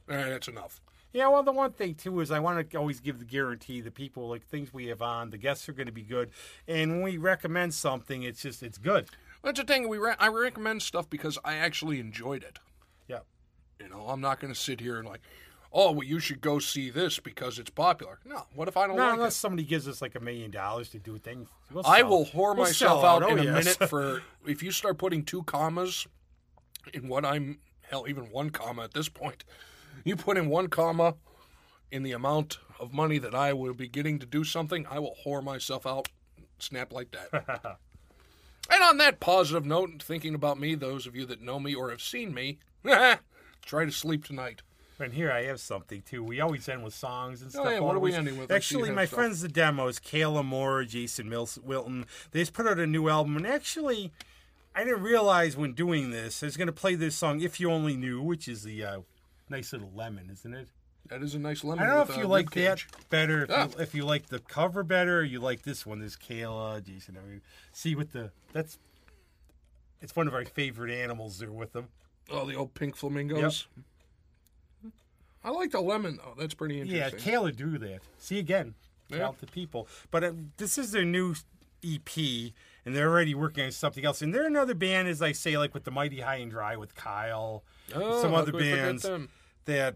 That's enough. Yeah, well, the one thing, too, is I want to always give the guarantee the people, like things we have on, the guests are going to be good. And when we recommend something, it's good. That's the thing. I recommend stuff because I actually enjoyed it. Yeah. I'm not going to sit here and like, oh, well, you should go see this because it's popular. No, what if I don't like it? Unless somebody gives us like $1 million to do things. I will whore myself out in a minute for, if you start putting 2 commas in what even 1 comma at this point. You put in 1 comma in the amount of money that I will be getting to do something, I will whore myself out, snap like that. And on that positive note, thinking about me, those of you that know me or have seen me, try to sleep tonight. And here I have something, too. We always end with songs and stuff. Yeah, what are we ending with? Actually, my friends, the Demos, Kayla Moore, Jason Wilton, they just put out a new album. And actually, I didn't realize when doing this, I was going to play this song, If You Only Knew, which is the nice little lemon, isn't it? That is a nice lemon. I don't know with if a you like rib that cage. better, if you like the cover better, or you like this one. There's Kayla, Jason. See with it's one of our favorite animals there with them. Oh, the old pink flamingos. Yep. I like the lemon though. That's pretty interesting. Yeah, Kayla drew that. See again, talented people. But this is their new EP, and they're already working on something else. And they're another band, as I say, like with the Mighty High and Dry with Kyle, some other bands that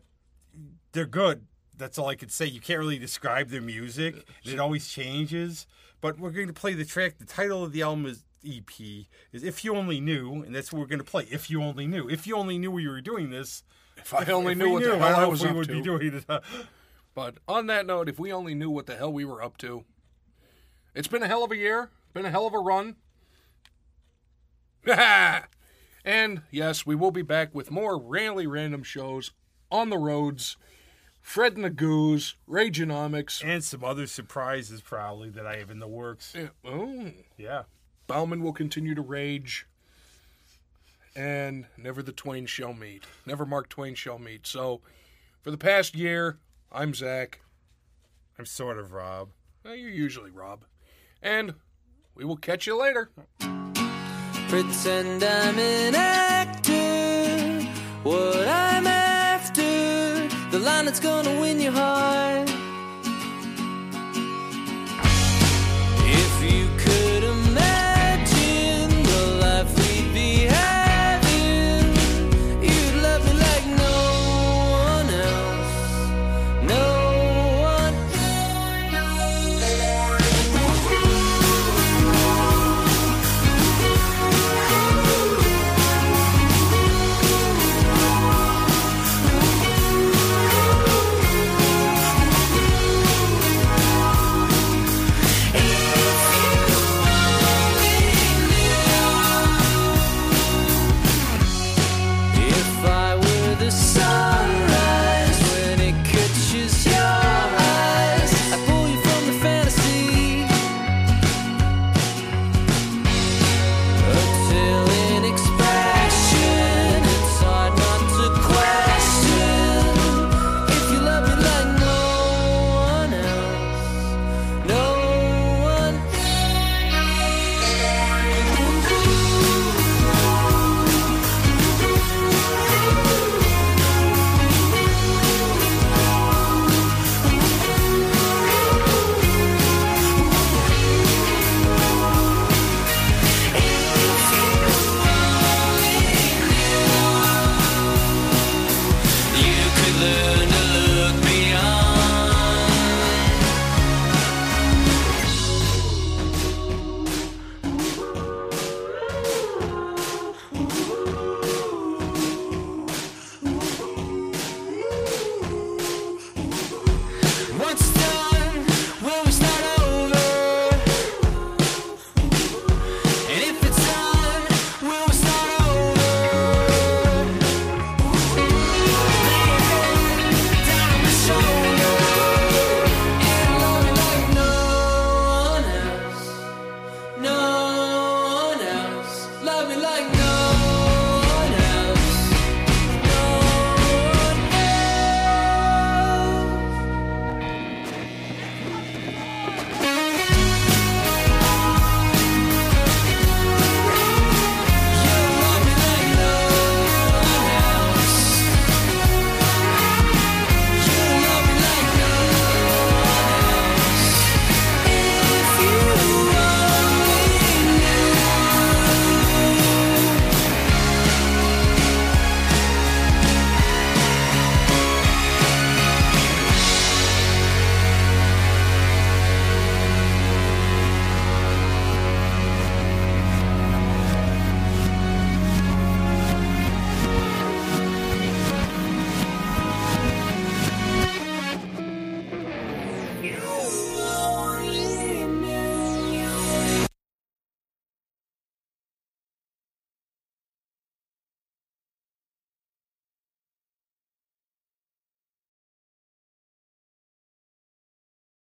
they're good. That's all I could say. You can't really describe their music. It always changes. But we're going to play the track. The title of the album is EP is If You Only Knew, and that's what we're going to play. If You Only Knew. If you only knew we were doing this. If I only knew what the hell I was up would to. Be doing it. But on that note, if we only knew what the hell we were up to. It's been a hell of a year. Been a hell of a run. And yes, we will be back with more really random shows on the roads. Fred and the Goose, Rageonomics. And some other surprises probably that I have in the works. Yeah. Oh. Yeah. Bauman will continue to rage. And never the twain shall meet. Never Mark Twain shall meet. So, for the past year, I'm Zach. I'm sort of Rob. You're usually Rob. And we will catch you later. Pretend I'm an actor. What I'm after. The line that's gonna win your heart.